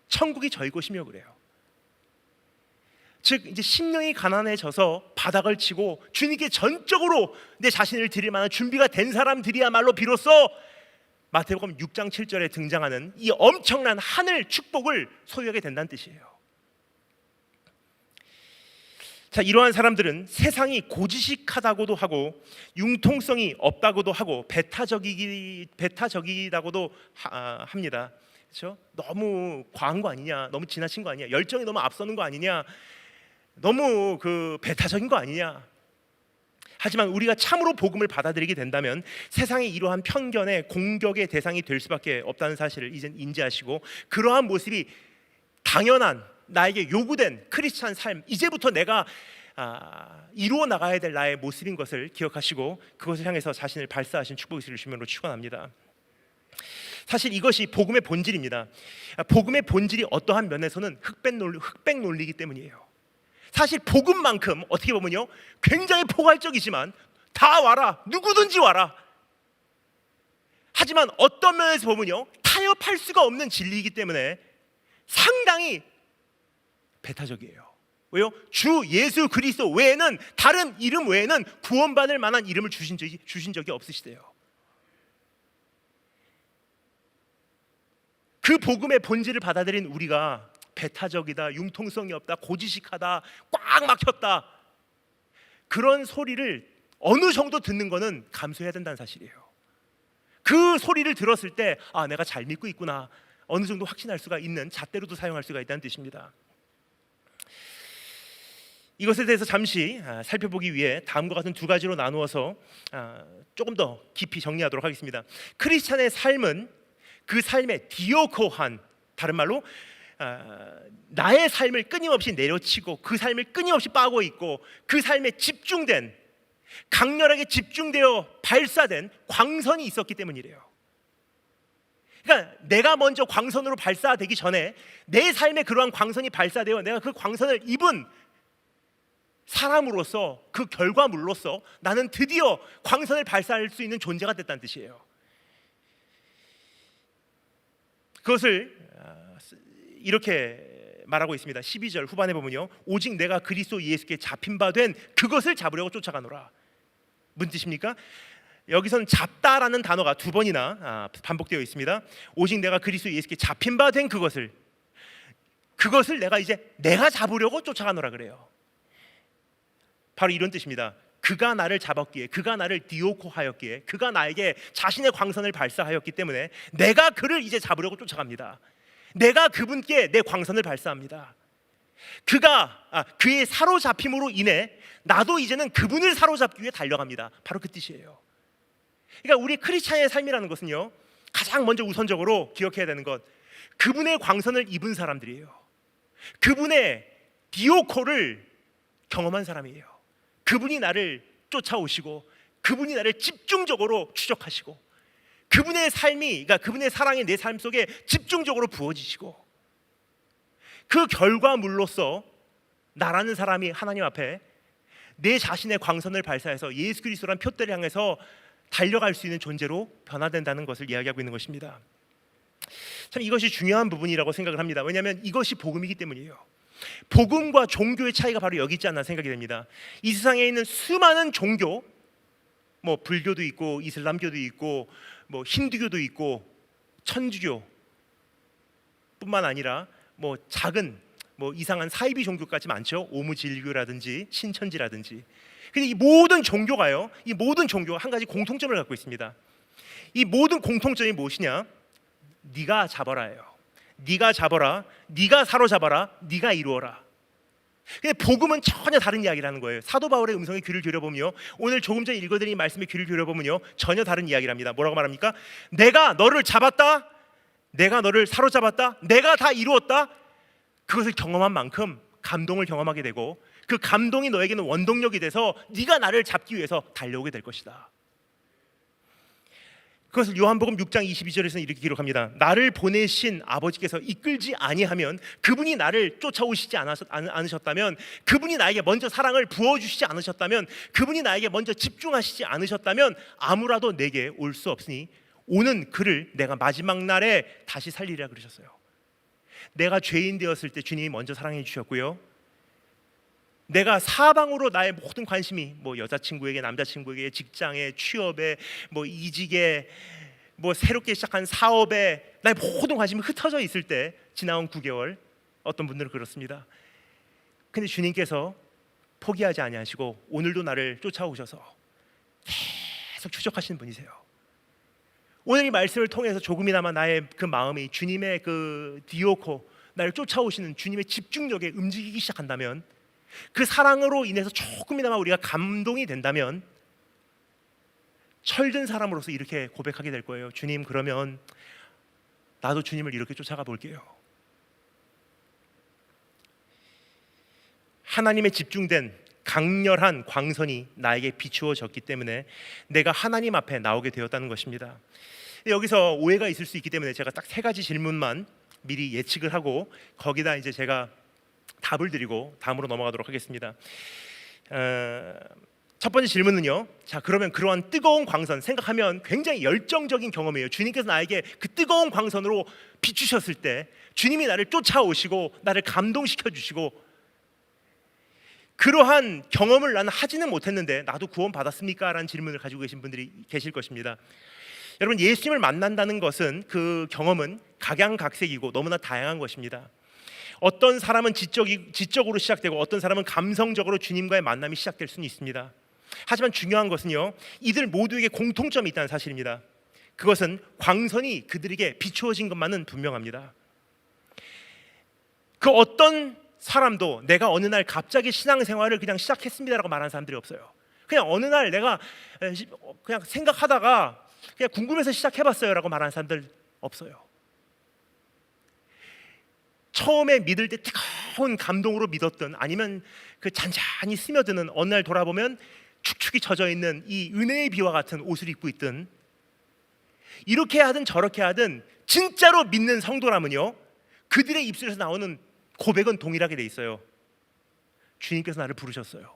천국이 저희 것이며 그래요. 즉 이제 심령이 가난해져서 바닥을 치고 주님께 전적으로 내 자신을 드릴 만한 준비가 된 사람들이야말로 비로소 마태복음 6장 7절에 등장하는 이 엄청난 하늘 축복을 소유하게 된다는 뜻이에요. 자, 이러한 사람들은 세상이 고지식하다고도 하고 융통성이 없다고도 하고 배타적이다고도 합니다. 그렇죠? 너무 과한 거 아니냐, 너무 지나친 거 아니냐, 열정이 너무 앞서는 거 아니냐, 너무 배타적인 거 아니냐. 하지만 우리가 참으로 복음을 받아들이게 된다면 세상의 이러한 편견의 공격의 대상이 될 수밖에 없다는 사실을 이젠 인지하시고, 그러한 모습이 당연한 나에게 요구된 크리스찬 삶, 이제부터 내가 이루어 나가야 될 나의 모습인 것을 기억하시고 그것을 향해서 자신을 발사하신 축복이 있으실 주님으로 축원합니다. 사실 이것이 복음의 본질입니다. 복음의 본질이 어떠한 면에서는 흑백 논리이기 때문이에요. 사실 복음만큼 어떻게 보면요, 굉장히 포괄적이지만 다 와라, 누구든지 와라. 하지만 어떤 면에서 보면요, 타협할 수가 없는 진리이기 때문에 상당히 배타적이에요. 왜요? 주 예수 그리스도 외에는, 다른 이름 외에는 구원받을 만한 이름을 주신 적이 없으시대요. 그 복음의 본질을 받아들인 우리가 배타적이다, 융통성이 없다, 고지식하다, 꽉 막혔다, 그런 소리를 어느 정도 듣는 거는 감수해야 된다는 사실이에요. 그 소리를 들었을 때 내가 잘 믿고 있구나, 어느 정도 확신할 수가 있는 잣대로도 사용할 수가 있다는 뜻입니다. 이것에 대해서 잠시 살펴보기 위해 다음과 같은 두 가지로 나누어서 조금 더 깊이 정리하도록 하겠습니다. 크리스찬의 삶은 그 삶의 디오코한, 다른 말로 나의 삶을 끊임없이 내려치고 그 삶을 끊임없이 빠고 있고 그 삶에 집중된, 강렬하게 집중되어 발사된 광선이 있었기 때문이래요. 그러니까 내가 먼저 광선으로 발사되기 전에 내 삶에 그러한 광선이 발사되어 내가 그 광선을 입은 사람으로서, 그 결과물로서 나는 드디어 광선을 발사할 수 있는 존재가 됐다는 뜻이에요. 그것을 이렇게 말하고 있습니다. 12절 후반에 보면요, 오직 내가 그리스도 예수께 잡힌 바 된 그것을 잡으려고 쫓아가노라. 무슨 뜻입니까? 여기서는 잡다라는 단어가 두 번이나 반복되어 있습니다. 오직 내가 그리스도 예수께 잡힌 바 된 그것을 내가 잡으려고 쫓아가노라 그래요. 바로 이런 뜻입니다. 그가 나를 잡았기에, 그가 나를 디오코하였기에, 그가 나에게 자신의 광선을 발사하였기 때문에 내가 그를 이제 잡으려고 쫓아갑니다. 내가 그분께 내 광선을 발사합니다. 그의 사로잡힘으로 인해 나도 이제는 그분을 사로잡기 위해 달려갑니다. 바로 그 뜻이에요. 그러니까 우리 크리스찬의 삶이라는 것은요, 가장 먼저 우선적으로 기억해야 되는 것, 그분의 광선을 입은 사람들이에요. 그분의 디오코를 경험한 사람이에요. 그분이 나를 쫓아오시고 그분이 나를 집중적으로 추적하시고 그분의 삶이, 그러니까 그분의 사랑이 내 삶 속에 집중적으로 부어지시고 그 결과물로서 나라는 사람이 하나님 앞에 내 자신의 광선을 발사해서 예수 그리스도란 표대를 향해서 달려갈 수 있는 존재로 변화된다는 것을 이야기하고 있는 것입니다. 참 이것이 중요한 부분이라고 생각을 합니다. 왜냐하면 이것이 복음이기 때문이에요. 복음과 종교의 차이가 바로 여기 있지 않나 생각이 됩니다. 이 세상에 있는 수많은 종교, 불교도 있고 이슬람교도 있고 힌두교도 있고 천주교 뿐만 아니라 작은 이상한 사이비 종교까지 많죠. 오무진리교라든지 신천지라든지. 근데 이 모든 종교가요, 이 모든 종교가 한 가지 공통점을 갖고 있습니다. 이 모든 공통점이 무엇이냐? 네가 잡아라예요. 네가 잡아라, 네가 사로잡아라, 네가 이루어라. 근데 복음은 전혀 다른 이야기를 하는 거예요. 사도 바울의 음성에 귀를 기울여보면요, 오늘 조금 전에 읽어드린 말씀에 귀를 기울여보면요, 전혀 다른 이야기를 합니다. 뭐라고 말합니까? 내가 너를 잡았다, 내가 너를 사로잡았다, 내가 다 이루었다. 그것을 경험한 만큼 감동을 경험하게 되고, 그 감동이 너에게는 원동력이 돼서 네가 나를 잡기 위해서 달려오게 될 것이다. 그것을 요한복음 6장 22절에서는 이렇게 기록합니다. 나를 보내신 아버지께서 이끌지 아니하면, 그분이 나를 쫓아오시지 않으셨다면, 그분이 나에게 먼저 사랑을 부어주시지 않으셨다면, 그분이 나에게 먼저 집중하시지 않으셨다면 아무라도 내게 올 수 없으니 오는 그를 내가 마지막 날에 다시 살리리라 그러셨어요. 내가 죄인 되었을 때 주님이 먼저 사랑해 주셨고요, 내가 사방으로 나의 모든 관심이 뭐 여자친구에게, 남자친구에게, 직장에, 취업에, 뭐 이직에, 뭐 새롭게 시작한 사업에 나의 모든 관심이 흩어져 있을 때 지나온 9개월, 어떤 분들은 그렇습니다. 근데 주님께서 포기하지 아니하시고 오늘도 나를 쫓아오셔서 계속 추적하시는 분이세요. 오늘 이 말씀을 통해서 조금이나마 나의 그 마음이 주님의 그 디오코, 나를 쫓아오시는 주님의 집중력에 움직이기 시작한다면, 그 사랑으로 인해서 조금이나마 우리가 감동이 된다면 철든 사람으로서 이렇게 고백하게 될 거예요. 주님, 그러면 나도 주님을 이렇게 쫓아가 볼게요. 하나님에 집중된 강렬한 광선이 나에게 비추어졌기 때문에 내가 하나님 앞에 나오게 되었다는 것입니다. 여기서 오해가 있을 수 있기 때문에 제가 딱 3가지 질문만 미리 예측을 하고 거기다 이제 제가 답을 드리고 다음으로 넘어가도록 하겠습니다. 첫 번째 질문은요, 자, 그러면 그러한 뜨거운 광선, 생각하면 굉장히 열정적인 경험이에요. 주님께서 나에게 그 뜨거운 광선으로 비추셨을 때, 주님이 나를 쫓아오시고 나를 감동시켜 주시고, 그러한 경험을 나는 하지는 못했는데 나도 구원 받았습니까? 라는 질문을 가지고 계신 분들이 계실 것입니다. 여러분, 예수님을 만난다는 것은, 그 경험은 각양각색이고 너무나 다양한 것입니다. 어떤 사람은 지적으로 시작되고 어떤 사람은 감성적으로 주님과의 만남이 시작될 수는 있습니다. 하지만 중요한 것은요, 이들 모두에게 공통점이 있다는 사실입니다. 그것은 광선이 그들에게 비추어진 것만은 분명합니다. 그 어떤 사람도 내가 어느 날 갑자기 신앙생활을 그냥 시작했습니다라고 말하는 사람들이 없어요. 그냥 어느 날 내가 그냥 생각하다가 그냥 궁금해서 시작해봤어요라고 말하는 사람들 없어요. 처음에 믿을 때 뜨거운 감동으로 믿었던, 아니면 그 잔잔히 스며드는 어느 날 돌아보면 축축이 젖어 있는 이 은혜의 비와 같은 옷을 입고 있든, 이렇게 하든 저렇게 하든 진짜로 믿는 성도라면요, 그들의 입술에서 나오는 고백은 동일하게 돼 있어요. 주님께서 나를 부르셨어요.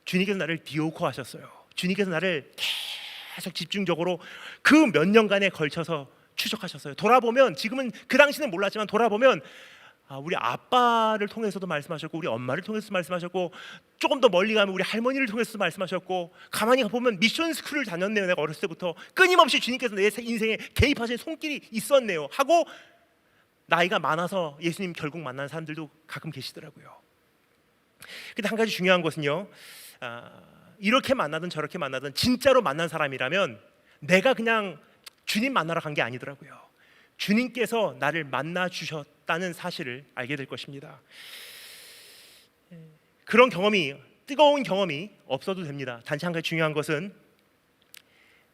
주님께서 나를 디오코 하셨어요. 주님께서 나를 계속 집중적으로 그 몇 년간에 걸쳐서 추적하셨어요. 돌아보면, 지금은 그 당시는 몰랐지만 돌아보면 우리 아빠를 통해서도 말씀하셨고, 우리 엄마를 통해서도 말씀하셨고, 조금 더 멀리 가면 우리 할머니를 통해서도 말씀하셨고, 가만히 보면 미션 스쿨을 다녔네요. 내가 어렸을 때부터 끊임없이 주님께서 내 인생에 개입하신 손길이 있었네요 하고, 나이가 많아서 예수님 결국 만난 사람들도 가끔 계시더라고요. 근데 한 가지 중요한 것은요, 이렇게 만나든 저렇게 만나든 진짜로 만난 사람이라면 내가 그냥 주님 만나러 간 게 아니더라고요. 주님께서 나를 만나 주셨다는 사실을 알게 될 것입니다. 그런 경험이, 뜨거운 경험이 없어도 됩니다. 단지 한 가지 중요한 것은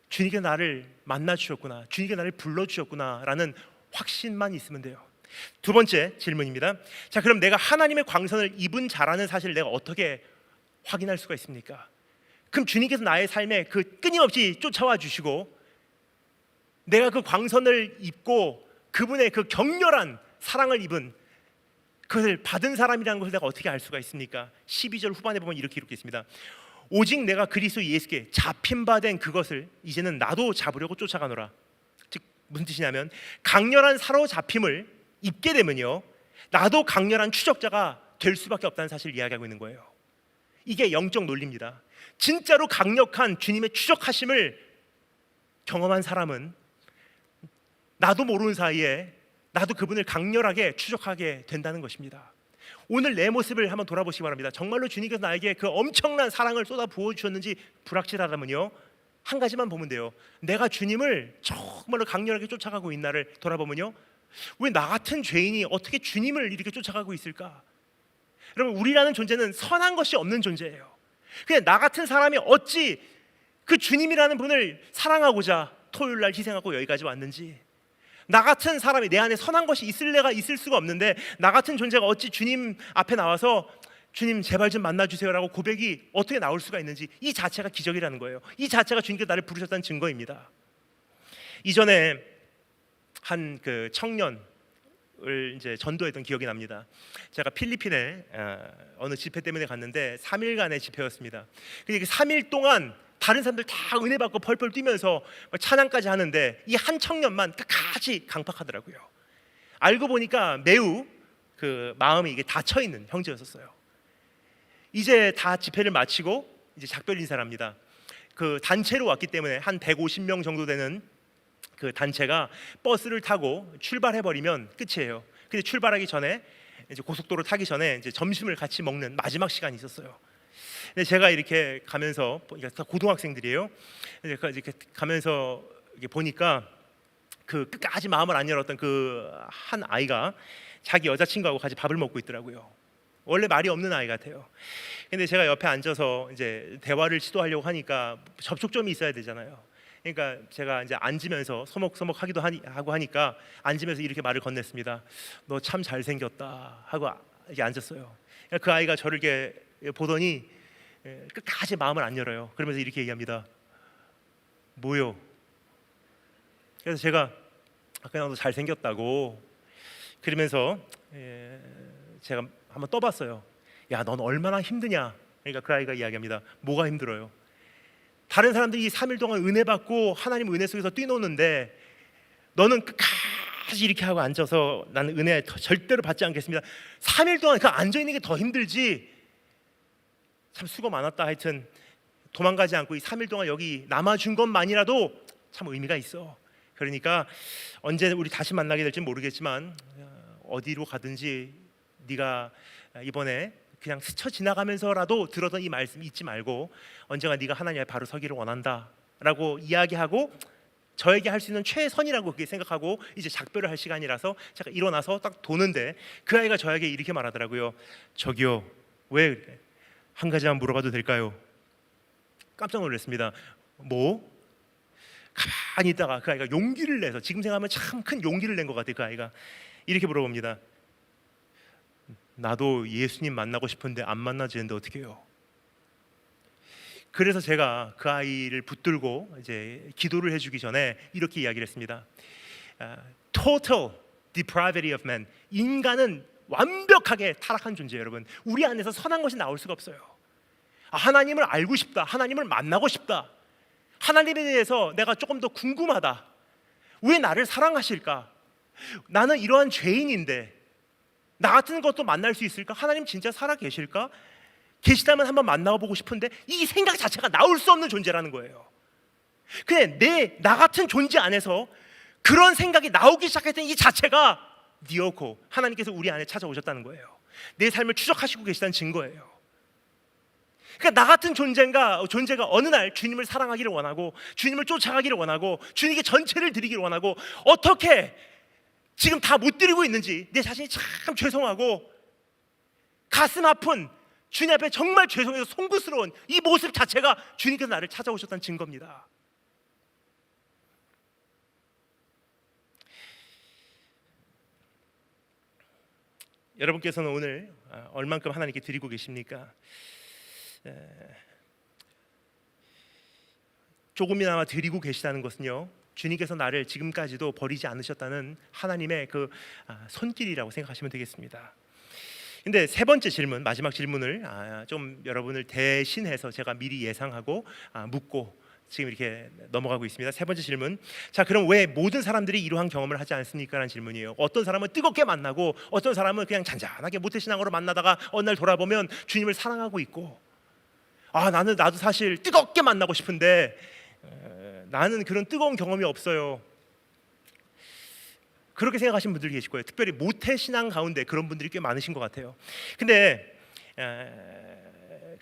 주님께서 나를 만나 주셨구나, 주님께서 나를 불러 주셨구나 라는 확신만 있으면 돼요. 두 번째 질문입니다. 자, 그럼 내가 하나님의 광선을 입은 자라는 사실을 내가 어떻게 확인할 수가 있습니까? 그럼 주님께서 나의 삶에 그 끊임없이 쫓아와 주시고, 내가 그 광선을 입고 그분의 그 격렬한 사랑을 입은, 그것을 받은 사람이라는 것을 내가 어떻게 알 수가 있습니까? 12절 후반에 보면 이렇게 기록되어 있습니다. 오직 내가 그리스도 예수께 잡힌 바 된 그것을 이제는 나도 잡으려고 쫓아가노라. 즉 무슨 뜻이냐면, 강렬한 사로잡힘을 입게 되면요, 나도 강렬한 추적자가 될 수밖에 없다는 사실을 이야기하고 있는 거예요. 이게 영적 논리입니다. 진짜로 강력한 주님의 추적하심을 경험한 사람은 나도 모르는 사이에 나도 그분을 강렬하게 추적하게 된다는 것입니다. 오늘 내 모습을 한번 돌아보시기 바랍니다. 정말로 주님께서 나에게 그 엄청난 사랑을 쏟아 부어주셨는지 불확실하다면요, 한 가지만 보면 돼요. 내가 주님을 정말로 강렬하게 쫓아가고 있나를 돌아보면요, 왜 나 같은 죄인이 어떻게 주님을 이렇게 쫓아가고 있을까? 여러분, 우리라는 존재는 선한 것이 없는 존재예요. 그냥 나 같은 사람이 어찌 그 주님이라는 분을 사랑하고자 토요일 날 희생하고 여기까지 왔는지, 나 같은 사람이 내 안에 선한 것이 있을래가 있을 수가 없는데 나 같은 존재가 어찌 주님 앞에 나와서 주님 제발 좀 만나주세요라고 고백이 어떻게 나올 수가 있는지, 이 자체가 기적이라는 거예요. 이 자체가 주님께서 나를 부르셨다는 증거입니다. 이전에 한 그 청년을 이제 전도했던 기억이 납니다. 제가 필리핀에 어느 집회 때문에 갔는데 3일간의 집회였습니다. 근데 그 3일 동안 다른 사람들 다 은혜 받고 펄펄 뛰면서 찬양까지 하는데 이 한 청년만 끝까지 강팍하더라고요. 알고 보니까 매우 그 마음이 이게 닫혀 있는 형제였었어요. 이제 다 집회를 마치고 이제 작별 인사를 합니다. 그 단체로 왔기 때문에 한 150명 정도 되는 그 단체가 버스를 타고 출발해 버리면 끝이에요. 근데 출발하기 전에 이제 고속도로 타기 전에 이제 점심을 같이 먹는 마지막 시간이 있었어요. 근데 제가 이렇게 가면서, 다 고등학생들이에요. 이렇게 가면서 이렇게 보니까 그 끝까지 마음을 안 열었던 그 한 아이가 자기 여자친구하고 같이 밥을 먹고 있더라고요. 원래 말이 없는 아이 같아요. 근데 제가 옆에 앉아서 이제 대화를 시도하려고 하니까 접촉점이 있어야 되잖아요. 그러니까 제가 이제 앉으면서 서먹서먹 하기도 하고 하니까 앉으면서 이렇게 말을 건넸습니다. 너 참 잘생겼다 하고 이렇게 앉았어요. 그 아이가 저를 이렇게 보더니 끝까지 마음을 안 열어요. 그러면서 이렇게 얘기합니다. 뭐요? 그래서 제가 그냥 너 잘생겼다고 그러면서 제가 한번 떠봤어요. 야, 넌 얼마나 힘드냐? 그러니까 그 아이가 이야기합니다. 뭐가 힘들어요? 다른 사람들이 3일 동안 은혜 받고 하나님 은혜 속에서 뛰노는데 너는 끝까지 이렇게 하고 앉아서 나는 은혜 절대로 받지 않겠습니다. 3일 동안 그 앉아 있는 게 더 힘들지. 참 수고 많았다. 하여튼 도망가지 않고 이 3일 동안 여기 남아준 것만이라도 참 의미가 있어. 그러니까 언제 우리 다시 만나게 될지 모르겠지만 어디로 가든지 네가 이번에 그냥 스쳐 지나가면서라도 들었던 이 말씀 잊지 말고 언젠가 네가 하나님 앞에 바로 서기를 원한다라고 이야기하고 저에게 할 수 있는 최선이라고 그렇게 생각하고 이제 작별을 할 시간이라서 제가 일어나서 딱 도는데 그 아이가 저에게 이렇게 말하더라고요. 저기요, 왜 한 가지만 물어봐도 될까요? 깜짝 놀랐습니다. 뭐? 가만히 있다가 그 아이가 용기를 내서, 지금 생각하면 참 큰 용기를 낸 것 같아요. 그 아이가 이렇게 물어봅니다. 나도 예수님 만나고 싶은데 안 만나지는데 어떻게 해요? 그래서 제가 그 아이를 붙들고 이제 기도를 해주기 전에 이렇게 이야기를 했습니다. Total depravity of man. 인간은 완벽하게 타락한 존재예요. 여러분, 우리 안에서 선한 것이 나올 수가 없어요. 하나님을 알고 싶다, 하나님을 만나고 싶다, 하나님에 대해서 내가 조금 더 궁금하다, 왜 나를 사랑하실까, 나는 이러한 죄인인데 나 같은 것도 만날 수 있을까, 하나님 진짜 살아 계실까, 계시다면 한번 만나보고 싶은데 이 생각 자체가 나올 수 없는 존재라는 거예요. 그냥 나 같은 존재 안에서 그런 생각이 나오기 시작했던 이 자체가 니오코, 하나님께서 우리 안에 찾아오셨다는 거예요. 내 삶을 추적하시고 계시다는 증거예요. 그러니까 나 같은 존재가 어느 날 주님을 사랑하기를 원하고 주님을 쫓아가기를 원하고 주님께 전체를 드리기를 원하고 어떻게 지금 다 못 드리고 있는지 내 자신이 참 죄송하고 가슴 아픈, 주님 앞에 정말 죄송해서 송구스러운 이 모습 자체가 주님께서 나를 찾아오셨다는 증거입니다. 여러분께서는 오늘 얼만큼 하나님께 드리고 계십니까? 조금이나마 드리고 계시다는 것은요, 주님께서 나를 지금까지도 버리지 않으셨다는 하나님의 그 손길이라고 생각하시면 되겠습니다. 근데 세 번째 질문, 마지막 질문을 좀 여러분을 대신해서 제가 미리 예상하고 묻고 지금 이렇게 넘어가고 있습니다. 세 번째 질문. 자, 그럼 왜 모든 사람들이 이러한 경험을 하지 않습니까? 라는 질문이에요. 어떤 사람은 뜨겁게 만나고 어떤 사람은 그냥 잔잔하게 모태신앙으로 만나다가 어느 날 돌아보면 주님을 사랑하고 있고, 나도 사실 뜨겁게 만나고 싶은데 나는 그런 뜨거운 경험이 없어요. 그렇게 생각하시는 분들이 계실 거예요. 특별히 모태 신앙 가운데 그런 분들이 꽤 많으신 것 같아요. 근데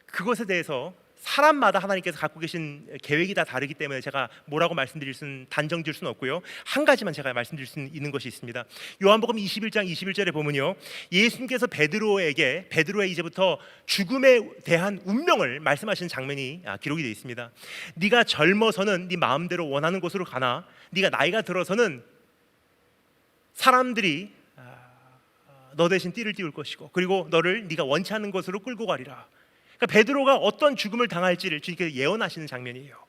그것에 대해서 사람마다 하나님께서 갖고 계신 계획이 다 다르기 때문에 제가 뭐라고 말씀드릴 수는 단정 지을 수는 없고요. 한 가지만 제가 말씀드릴 수 있는 것이 있습니다. 요한복음 21장 21절에 보면요, 예수님께서 베드로에게 베드로의 이제부터 죽음에 대한 운명을 말씀하시는 장면이 기록이 되어 있습니다. 네가 젊어서는 네 마음대로 원하는 곳으로 가나 네가 나이가 들어서는 사람들이 너 대신 띠를 띄울 것이고 그리고 너를 네가 원치 않는 곳으로 끌고 가리라. 그러니까 베드로가 어떤 죽음을 당할지를 주님께서 예언하시는 장면이에요.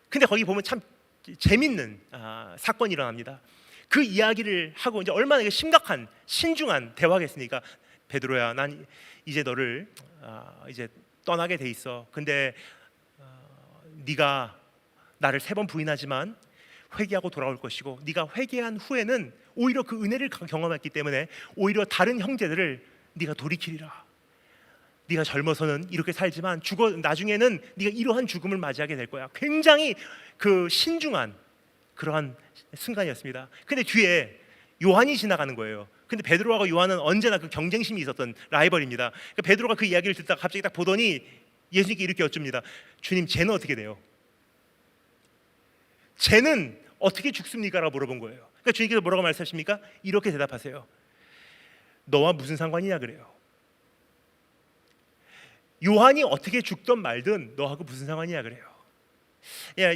근데 거기 보면 참 재밌는 사건이 일어납니다. 그 이야기를 하고 이제 얼마나 심각한 신중한 대화겠습니까? 베드로야, 난 이제 너를 이제 떠나게 돼 있어. 근데 네가 나를 3번 부인하지만 회개하고 돌아올 것이고 네가 회개한 후에는 오히려 그 은혜를 경험했기 때문에 오히려 다른 형제들을 네가 돌이키리라. 네가 젊어서는 이렇게 살지만 나중에는 네가 이러한 죽음을 맞이하게 될 거야. 굉장히 그 신중한 그러한 순간이었습니다. 근데 뒤에 요한이 지나가는 거예요. 근데 베드로하고 요한은 언제나 그 경쟁심이 있었던 라이벌입니다. 그러니까 베드로가 그 이야기를 듣다가 갑자기 딱 보더니 예수님께 이렇게 여쭙니다. 주님, 쟤는 어떻게 돼요? 쟤는 어떻게 죽습니까? 라고 물어본 거예요. 그러니까 주님께서 뭐라고 말씀하십니까? 이렇게 대답하세요. 너와 무슨 상관이냐 그래요. 요한이 어떻게 죽든 말든 너하고 무슨 상관이냐 그래요.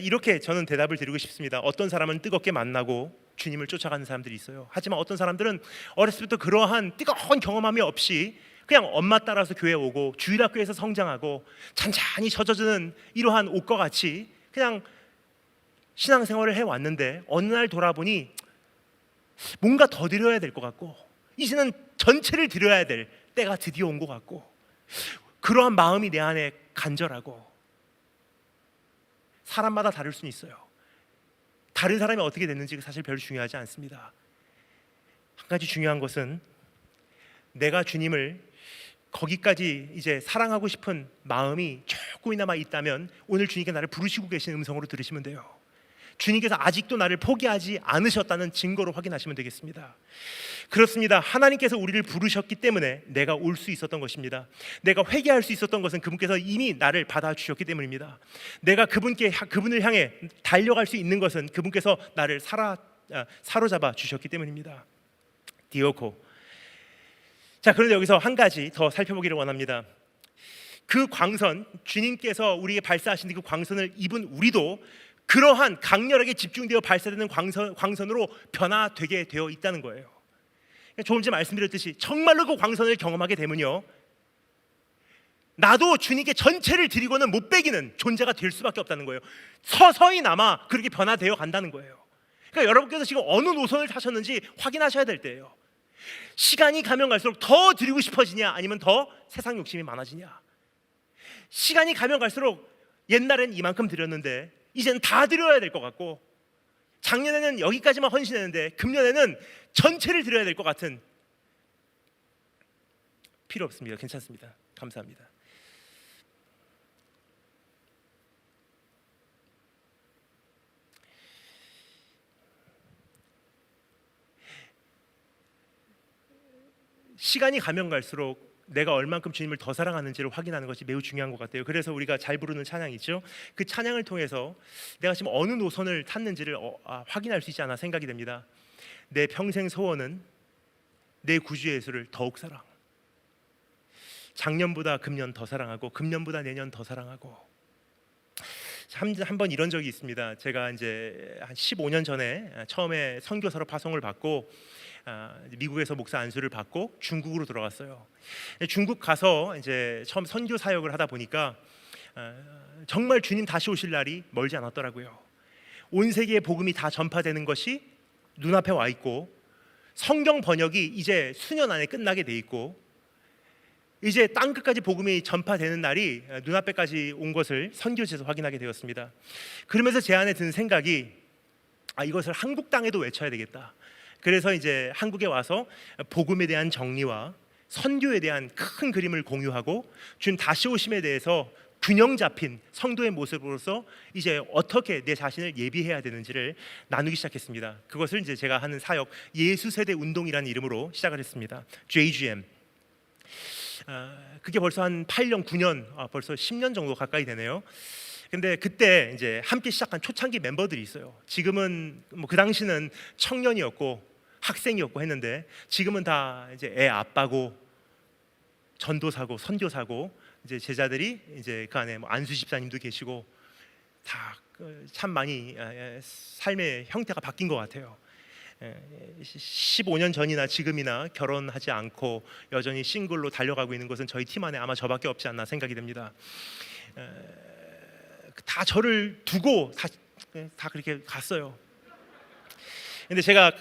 이렇게 저는 대답을 드리고 싶습니다. 어떤 사람은 뜨겁게 만나고 주님을 쫓아가는 사람들이 있어요. 하지만 어떤 사람들은 어렸을 때부터 그러한 뜨거운 경험함이 없이 그냥 엄마 따라서 교회 오고 주일학교에서 성장하고 잔잔히 젖어드는 이러한 옷과 같이 그냥 신앙생활을 해왔는데 어느 날 돌아보니 뭔가 더 드려야 될 것 같고 이제는 전체를 드려야 될 때가 드디어 온 것 같고 그러한 마음이 내 안에 간절하고 사람마다 다를 수는 있어요. 다른 사람이 어떻게 됐는지 사실 별로 중요하지 않습니다. 한 가지 중요한 것은 내가 주님을 거기까지 이제 사랑하고 싶은 마음이 조금이나마 있다면 오늘 주님께 나를 부르시고 계신 음성으로 들으시면 돼요. 주님께서 아직도 나를 포기하지 않으셨다는 증거로 확인하시면 되겠습니다. 그렇습니다. 하나님께서 우리를 부르셨기 때문에 내가 올 수 있었던 것입니다. 내가 회개할 수 있었던 것은 그분께서 이미 나를 받아주셨기 때문입니다. 내가 그분을 향해 달려갈 수 있는 것은 그분께서 나를 사로잡아 주셨기 때문입니다. 디오코. 자, 그런데 여기서 한 가지 더 살펴보기를 원합니다. 그 광선, 주님께서 우리에게 발사하신 그 광선을 입은 우리도 그러한 강렬하게 집중되어 발사되는 광선으로 변화되게 되어 있다는 거예요. 조금 전에 말씀드렸듯이 정말로 그 광선을 경험하게 되면요, 나도 주님께 전체를 드리고는 못 배기는 존재가 될 수밖에 없다는 거예요. 서서히나마 그렇게 변화되어 간다는 거예요. 그러니까 여러분께서 지금 어느 노선을 타셨는지 확인하셔야 될 때예요. 시간이 가면 갈수록 더 드리고 싶어지냐 아니면 더 세상 욕심이 많아지냐. 시간이 가면 갈수록 옛날엔 이만큼 드렸는데 이제는 다 드려야 될 것 같고 작년에는 여기까지만 헌신했는데 금년에는 전체를 드려야 될 것 같은, 필요 없습니다. 괜찮습니다. 감사합니다. 시간이 가면 갈수록 내가 얼만큼 주님을 더 사랑하는지를 확인하는 것이 매우 중요한 것 같아요. 그래서 우리가 잘 부르는 찬양이 있죠. 그 찬양을 통해서 내가 지금 어느 노선을 탔는지를 확인할 수 있지 않아 생각이 됩니다. 내 평생 소원은 내 구주 예수를 더욱 사랑. 작년보다 금년 더 사랑하고 금년보다 내년 더 사랑하고. 한 번 이런 적이 있습니다. 제가 이제 한 15년 전에 처음에 선교사로 파송을 받고 미국에서 목사 안수를 받고 중국으로 들어갔어요. 중국 가서 이제 처음 선교 사역을 하다 보니까 정말 주님 다시 오실 날이 멀지 않았더라고요. 온 세계에 복음이 다 전파되는 것이 눈앞에 와 있고 성경 번역이 이제 수년 안에 끝나게 돼 있고 이제 땅 끝까지 복음이 전파되는 날이 눈앞에까지 온 것을 선교지에서 확인하게 되었습니다. 그러면서 제 안에 든 생각이 이것을 한국 땅에도 외쳐야 되겠다. 그래서 이제 한국에 와서 복음에 대한 정리와 선교에 대한 큰 그림을 공유하고 주님 다시 오심에 대해서 균형 잡힌 성도의 모습으로서 이제 어떻게 내 자신을 예비해야 되는지를 나누기 시작했습니다. 그것을 이제 제가 하는 사역 예수세대 운동이라는 이름으로 시작을 했습니다. JGM. 그게 벌써 한 8년, 9년, 벌써 10년 정도 가까이 되네요. 근데 그때 이제 함께 시작한 초창기 멤버들이 있어요. 지금은 뭐 그 당시는 청년이었고 학생이었고 했는데 지금은 다 이제 애 아빠고 전도사고 선교사고 이제 제자들이 이제 그 안에 뭐 안수 집사님도 계시고 다 참 많이 삶의 형태가 바뀐 것 같아요. 15년 전이나 지금이나 결혼하지 않고 여전히 싱글로 달려가고 있는 것은 저희 팀 안에 아마 저밖에 없지 않나 생각이 됩니다. 다 저를 두고 다 그렇게 갔어요. 근데 제가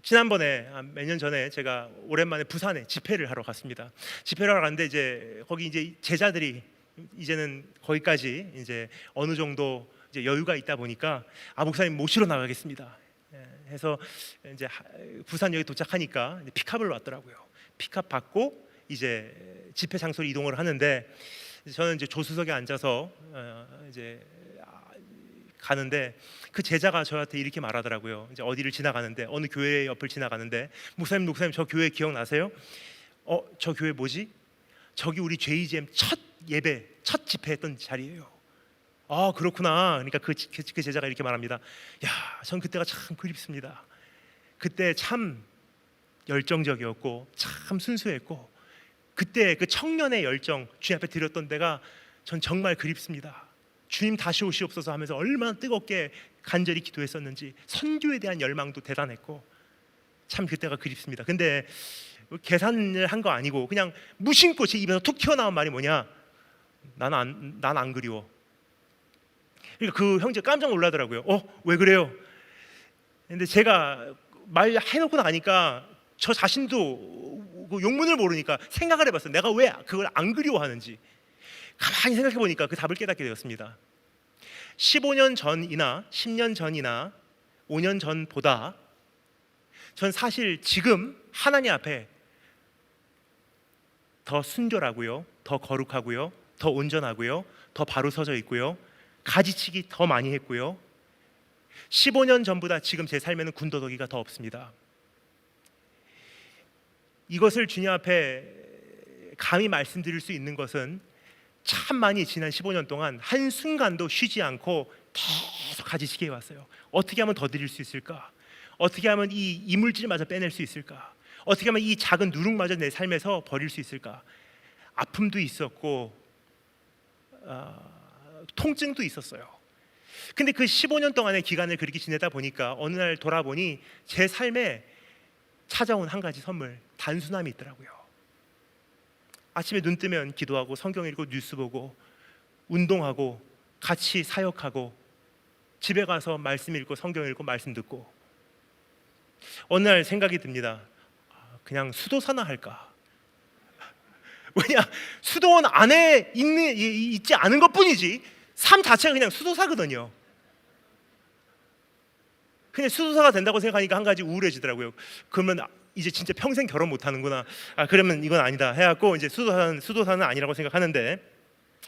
지난번에 몇 년 전에 제가 오랜만에 부산에 집회를 하러 갔습니다. 집회를 하러 갔는데 이제 거기 이제 제자들이 이제는 거기까지 이제 어느 정도 이제 여유가 있다 보니까 목사님 모시러 나가겠습니다. 해서 이제 부산역에 도착하니까 픽업을 왔더라고요. 픽업 받고 이제 집회 장소로 이동을 하는데 저는 이제 조수석에 앉아서 이제 가는데 그 제자가 저한테 이렇게 말하더라고요. 이제 어디를 지나가는데 어느 교회 옆을 지나가는데 목사님 저 교회 기억나세요? 저 교회 뭐지? 저기 우리 JGM 첫 예배 첫 집회했던 자리예요. 그렇구나. 그러니까 그 제자가 이렇게 말합니다. 전 그때가 참 그립습니다. 그때 참 열정적이었고 참 순수했고 그때 그 청년의 열정 주님 앞에 드렸던 데가 전 정말 그립습니다. 주님 다시 오시옵소서 하면서 얼마나 뜨겁게 간절히 기도했었는지 선교에 대한 열망도 대단했고 참 그때가 그립습니다. 근데 계산을 한 거 아니고 그냥 무심코 제 입에서 툭 튀어나온 말이 뭐냐? 난 안 그리워. 그러니까 그 형제 깜짝 놀라더라고요. 왜 그래요? 근데 제가 말 해놓고 나니까 저 자신도 그 용문을 모르니까 생각을 해봤어요. 내가 왜 그걸 안 그리워하는지. 가만히 생각해 보니까 그 답을 깨닫게 되었습니다. 15년 전이나 10년 전이나 5년 전보다 전 사실 지금 하나님 앞에 더 순결하고요, 더 거룩하고요, 더 온전하고요, 더 바로 서져 있고요, 가지치기 더 많이 했고요. 15년 전보다 지금 제 삶에는 군더더기가 더 없습니다. 이것을 주님 앞에 감히 말씀드릴 수 있는 것은 참 많이 지난 15년 동안 한순간도 쉬지 않고 계속 가지치기 해왔어요. 어떻게 하면 더 드릴 수 있을까? 어떻게 하면 이 이물질마저 빼낼 수 있을까? 어떻게 하면 이 작은 누룩마저 내 삶에서 버릴 수 있을까? 아픔도 있었고 통증도 있었어요. 근데 그 15년 동안의 기간을 그렇게 지내다 보니까 어느 날 돌아보니 제 삶에 찾아온 한 가지 선물, 단순함이 있더라고요. 아침에 눈 뜨면 기도하고 성경 읽고 뉴스 보고 운동하고 같이 사역하고 집에 가서 말씀 읽고 성경 읽고 말씀 듣고 어느 날 생각이 듭니다. 그냥 수도사나 할까? 왜냐 수도원 안에 있지 않은 것뿐이지 삶 자체가 그냥 수도사거든요. 그냥 수도사가 된다고 생각하니까 한 가지 우울해지더라고요. 그러면 이제 진짜 평생 결혼 못 하는구나. 그러면 이건 아니다 해갖고 이제 수도사는 아니라고 생각하는데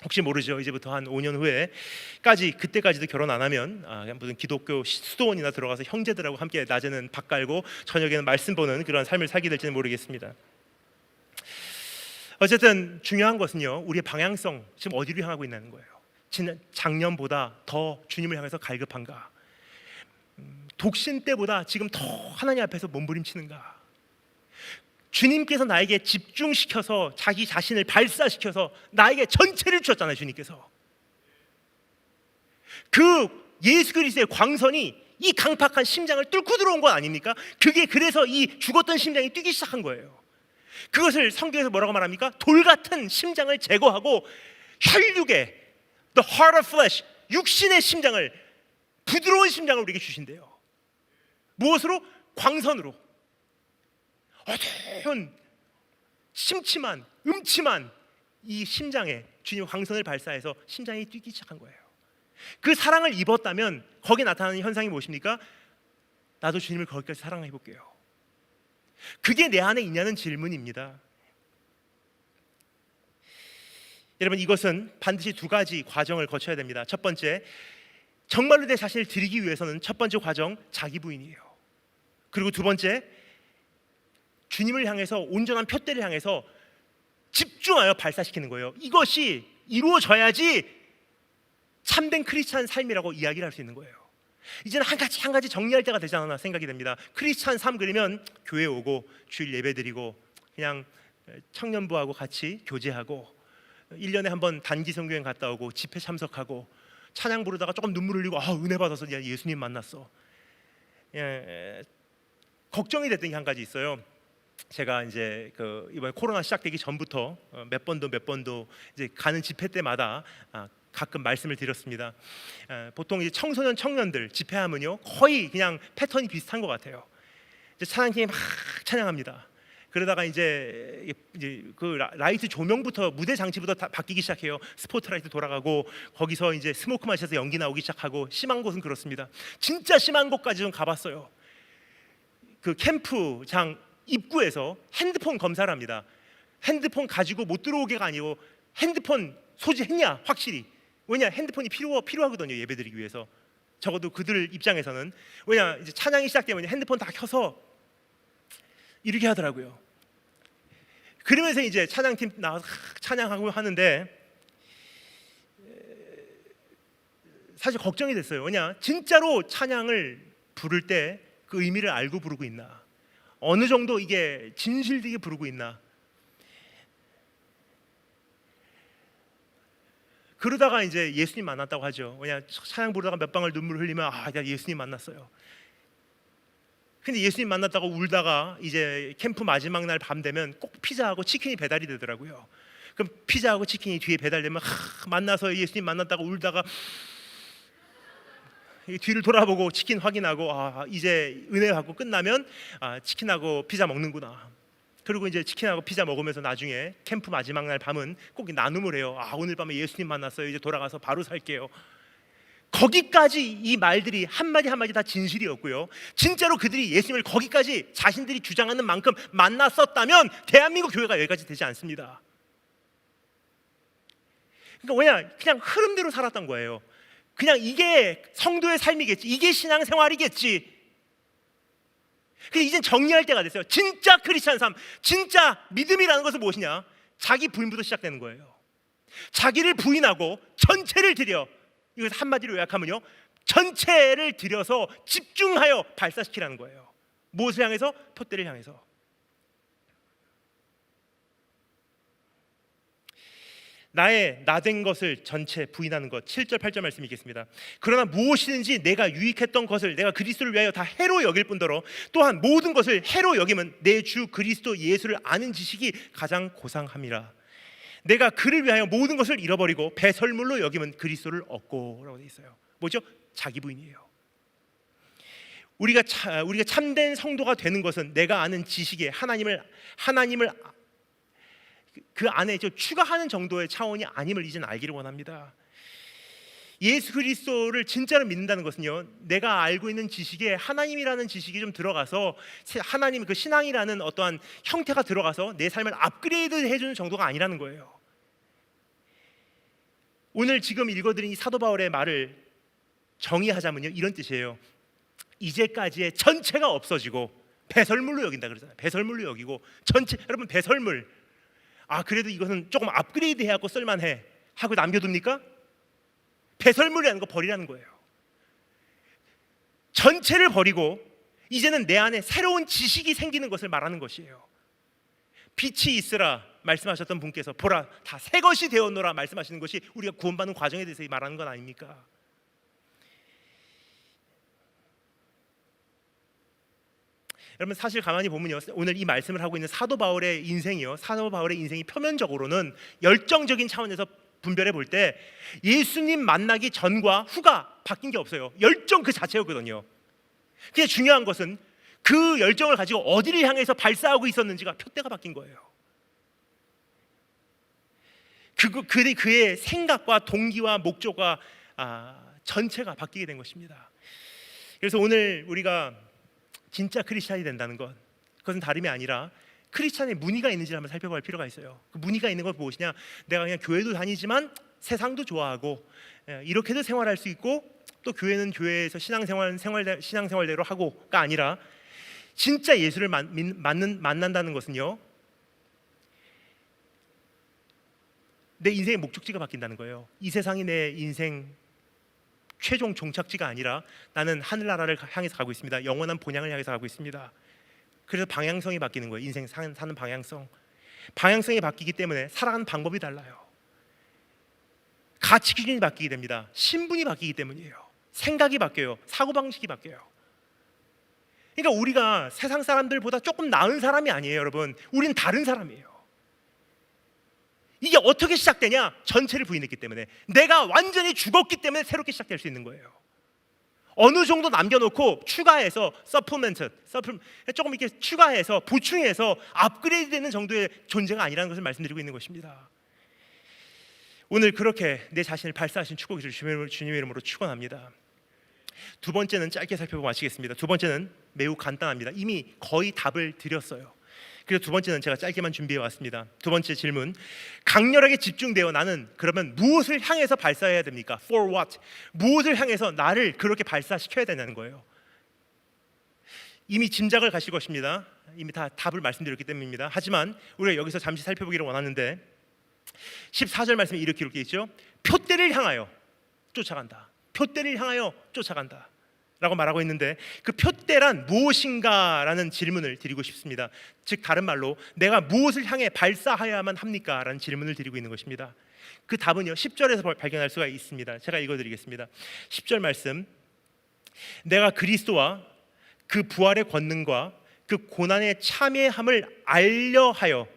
혹시 모르죠. 이제부터 한 5년 후에까지 그때까지도 결혼 안 하면 무슨 기독교 수도원이나 들어가서 형제들하고 함께 낮에는 밥 깔고 저녁에는 말씀 보는 그런 삶을 살게 될지는 모르겠습니다. 어쨌든 중요한 것은요, 우리의 방향성 지금 어디로 향하고 있는 거예요. 작년보다 더 주님을 향해서 갈급한가? 독신 때보다 지금 더 하나님 앞에서 몸부림치는가? 주님께서 나에게 집중시켜서 자기 자신을 발사시켜서 나에게 전체를 주셨잖아요. 주님께서 그 예수 그리스도의 광선이 이 강팍한 심장을 뚫고 들어온 건 아닙니까? 그게 그래서 이 죽었던 심장이 뛰기 시작한 거예요. 그것을 성경에서 뭐라고 말합니까? 돌 같은 심장을 제거하고 혈육의 the heart of flesh, 육신의 심장을, 부드러운 심장을 우리에게 주신대요. 무엇으로? 광선으로. 어두운 심침한 음침한 이 심장에 주님 광선을 발사해서 심장이 뛰기 시작한 거예요. 그 사랑을 입었다면 거기에 나타나는 현상이 무엇입니까? 나도 주님을 거기까지 사랑해 볼게요. 그게 내 안에 있냐는 질문입니다. 여러분, 이것은 반드시 두 가지 과정을 거쳐야 됩니다. 첫 번째, 정말로 내 자신을 드리기 위해서는 첫 번째 과정, 자기 부인이에요. 그리고 두 번째, 주님을 향해서, 온전한 표대를 향해서 집중하여 발사시키는 거예요. 이것이 이루어져야지 참된 크리스찬 삶이라고 이야기를 할 수 있는 거예요. 이제는 한 가지 정리할 때가 되지 않았나 생각이 됩니다. 크리스찬 삶 그러면 교회 오고 주일 예배 드리고 그냥 청년부하고 같이 교제하고 1년에 한 번 단기 선교행 갔다 오고 집회 참석하고 찬양 부르다가 조금 눈물 흘리고 은혜 받아서 예수님 만났어. 걱정이 됐던 게 한 가지 있어요. 제가 이제 이번에 코로나 시작되기 전부터 몇 번도 이제 가는 집회 때마다 가끔 말씀을 드렸습니다. 보통 이제 청소년 청년들 집회하면요 거의 그냥 패턴이 비슷한 것 같아요. 이제 찬양팀이 막 찬양합니다. 그러다가 이제 그 라이트 조명부터 무대 장치부터 다 바뀌기 시작해요. 스포트라이트 돌아가고 거기서 이제 스모크 마셔서 연기 나오기 시작하고, 심한 곳은 그렇습니다. 진짜 심한 곳까지 좀 가봤어요. 그 캠프장 입구에서 핸드폰 검사를 합니다. 핸드폰 가지고 못 들어오게가 아니고 핸드폰 소지했냐 확실히. 왜냐, 핸드폰이 필요하거든요, 예배드리기 위해서. 적어도 그들 입장에서는. 왜냐, 이제 찬양이 시작되면 핸드폰 다 켜서 이렇게 하더라고요. 그러면서 이제 찬양팀 나와서 찬양하고 하는데 사실 걱정이 됐어요. 왜냐, 진짜로 찬양을 부를 때 그 의미를 알고 부르고 있나, 어느 정도 이게 진실되게 부르고 있나. 그러다가 이제 예수님 만났다고 하죠. 왜냐, 찬양 부르다가 몇 방울 눈물 흘리면 내가 예수님 만났어요. 근데 예수님 만났다고 울다가 이제 캠프 마지막 날 밤 되면 꼭 피자하고 치킨이 배달이 되더라고요. 그럼 피자하고 치킨이 뒤에 배달되면 만나서 예수님 만났다고 울다가 뒤를 돌아보고 치킨 확인하고 이제 은혜 받고 끝나면 치킨하고 피자 먹는구나. 그리고 이제 치킨하고 피자 먹으면서 나중에 캠프 마지막 날 밤은 꼭 나눔을 해요. 오늘 밤에 예수님 만났어요. 이제 돌아가서 바로 살게요. 거기까지 이 말들이 한마디 한마디 다 진실이었고요. 진짜로 그들이 예수님을 거기까지 자신들이 주장하는 만큼 만났었다면 대한민국 교회가 여기까지 되지 않습니다. 그러니까 왜냐, 그냥 흐름대로 살았던 거예요. 그냥 이게 성도의 삶이겠지, 이게 신앙생활이겠지. 근데 이젠 정리할 때가 됐어요. 진짜 크리스찬 삶, 진짜 믿음이라는 것은 무엇이냐? 자기 부인부터 시작되는 거예요. 자기를 부인하고 전체를 드려. 이것을 한마디로 요약하면요, 전체를 들여서 집중하여 발사시키라는 거예요. 무엇을 향해서? 표대를 향해서. 나의 나된 것을 전체 부인하는 것. 7절 8절 말씀 읽겠습니다. 그러나 무엇이든지 내가 유익했던 것을 내가 그리스도를 위하여 다 해로 여길 뿐더러 또한 모든 것을 해로 여김은 내 주 그리스도 예수를 아는 지식이 가장 고상함이라. 내가 그를 위하여 모든 것을 잃어버리고 배설물로 여김은 그리스도를 얻고 라고 되어 있어요. 뭐죠? 자기 부인이에요. 우리가 참된 성도가 되는 것은 내가 아는 지식에 하나님을 그 안에 추가하는 정도의 차원이 아님을 이제는 알기를 원합니다. 예수 그리스도를 진짜로 믿는다는 것은요, 내가 알고 있는 지식에 하나님이라는 지식이 좀 들어가서 하나님 그 신앙이라는 어떠한 형태가 들어가서 내 삶을 업그레이드 해주는 정도가 아니라는 거예요. 오늘 지금 읽어드린 이 사도 바울의 말을 정의하자면요, 이런 뜻이에요. 이제까지의 전체가 없어지고 배설물로 여긴다 그러잖아요. 배설물로 여기고 전체, 여러분 배설물, 그래도 이것은 조금 업그레이드 해갖고 쓸만해 하고 남겨둡니까? 배설물이라는 거 버리라는 거예요. 전체를 버리고 이제는 내 안에 새로운 지식이 생기는 것을 말하는 것이에요. 빛이 있으라 말씀하셨던 분께서 보라 다 새 것이 되었노라 말씀하시는 것이 우리가 구원받는 과정에 대해서 말하는 건 아닙니까? 여러분, 사실 가만히 보면요, 오늘 이 말씀을 하고 있는 사도 바울의 인생이요, 사도 바울의 인생이 표면적으로는 열정적인 차원에서 분별해 볼 때 예수님 만나기 전과 후가 바뀐 게 없어요. 열정 그 자체였거든요. 근데 중요한 것은 그 열정을 가지고 어디를 향해서 발사하고 있었는지가 표대가 바뀐 거예요. 그의 생각과 동기와 목적과 전체가 바뀌게 된 것입니다. 그래서 오늘 우리가 진짜 크리스찬이 된다는 것, 그것은 다름이 아니라 크리스찬의 무늬가 있는지를 한번 살펴볼 필요가 있어요. 그 무늬가 있는 건 무엇이냐? 내가 그냥 교회도 다니지만 세상도 좋아하고 이렇게도 생활할 수 있고, 또 교회는 교회에서 신앙생활대로 하고가 아니라 진짜 예수를 만난다는 것은요, 내 인생의 목적지가 바뀐다는 거예요. 이 세상이 내 인생 최종 종착지가 아니라 나는 하늘나라를 향해서 가고 있습니다. 영원한 본향을 향해서 가고 있습니다. 그래서 방향성이 바뀌는 거예요. 인생 사는 방향성이 바뀌기 때문에 살아가는 방법이 달라요. 가치 기준이 바뀌게 됩니다. 신분이 바뀌기 때문이에요. 생각이 바뀌어요. 사고방식이 바뀌어요. 그러니까 우리가 세상 사람들보다 조금 나은 사람이 아니에요, 여러분. 우리는 다른 사람이에요. 이게 어떻게 시작되냐? 전체를 부인했기 때문에, 내가 완전히 죽었기 때문에 새롭게 시작될 수 있는 거예요. 어느 정도 남겨놓고 추가해서 조금 이렇게 추가해서 보충해서 업그레이드되는 정도의 존재가 아니라는 것을 말씀드리고 있는 것입니다. 오늘 그렇게 내 자신을 발사하신 축복을 주님의 이름으로 축원합니다. 두 번째는 짧게 살펴보고 마치겠습니다. 두 번째는 매우 간단합니다. 이미 거의 답을 드렸어요. 그래서 두 번째는 제가 짧게만 준비해 왔습니다. 두 번째 질문, 강렬하게 집중되어 나는 그러면 무엇을 향해서 발사해야 됩니까? For what? 무엇을 향해서 나를 그렇게 발사시켜야 되냐는 거예요. 이미 짐작을 가실 것입니다. 이미 다 답을 말씀드렸기 때문입니다. 하지만 우리가 여기서 잠시 살펴보기를 원하는데, 14절 말씀에 이렇게 기록되어 있죠. 표대를 향하여 쫓아간다. 표대를 향하여 쫓아간다 라고 말하고 있는데, 그 표대란 무엇인가 라는 질문을 드리고 싶습니다. 즉 다른 말로 내가 무엇을 향해 발사하여야만 합니까? 라는 질문을 드리고 있는 것입니다. 그 답은요 10절에서 발견할 수가 있습니다. 제가 읽어드리겠습니다. 10절 말씀, 내가 그리스도와 그 부활의 권능과 그 고난의 참여함을 알려하여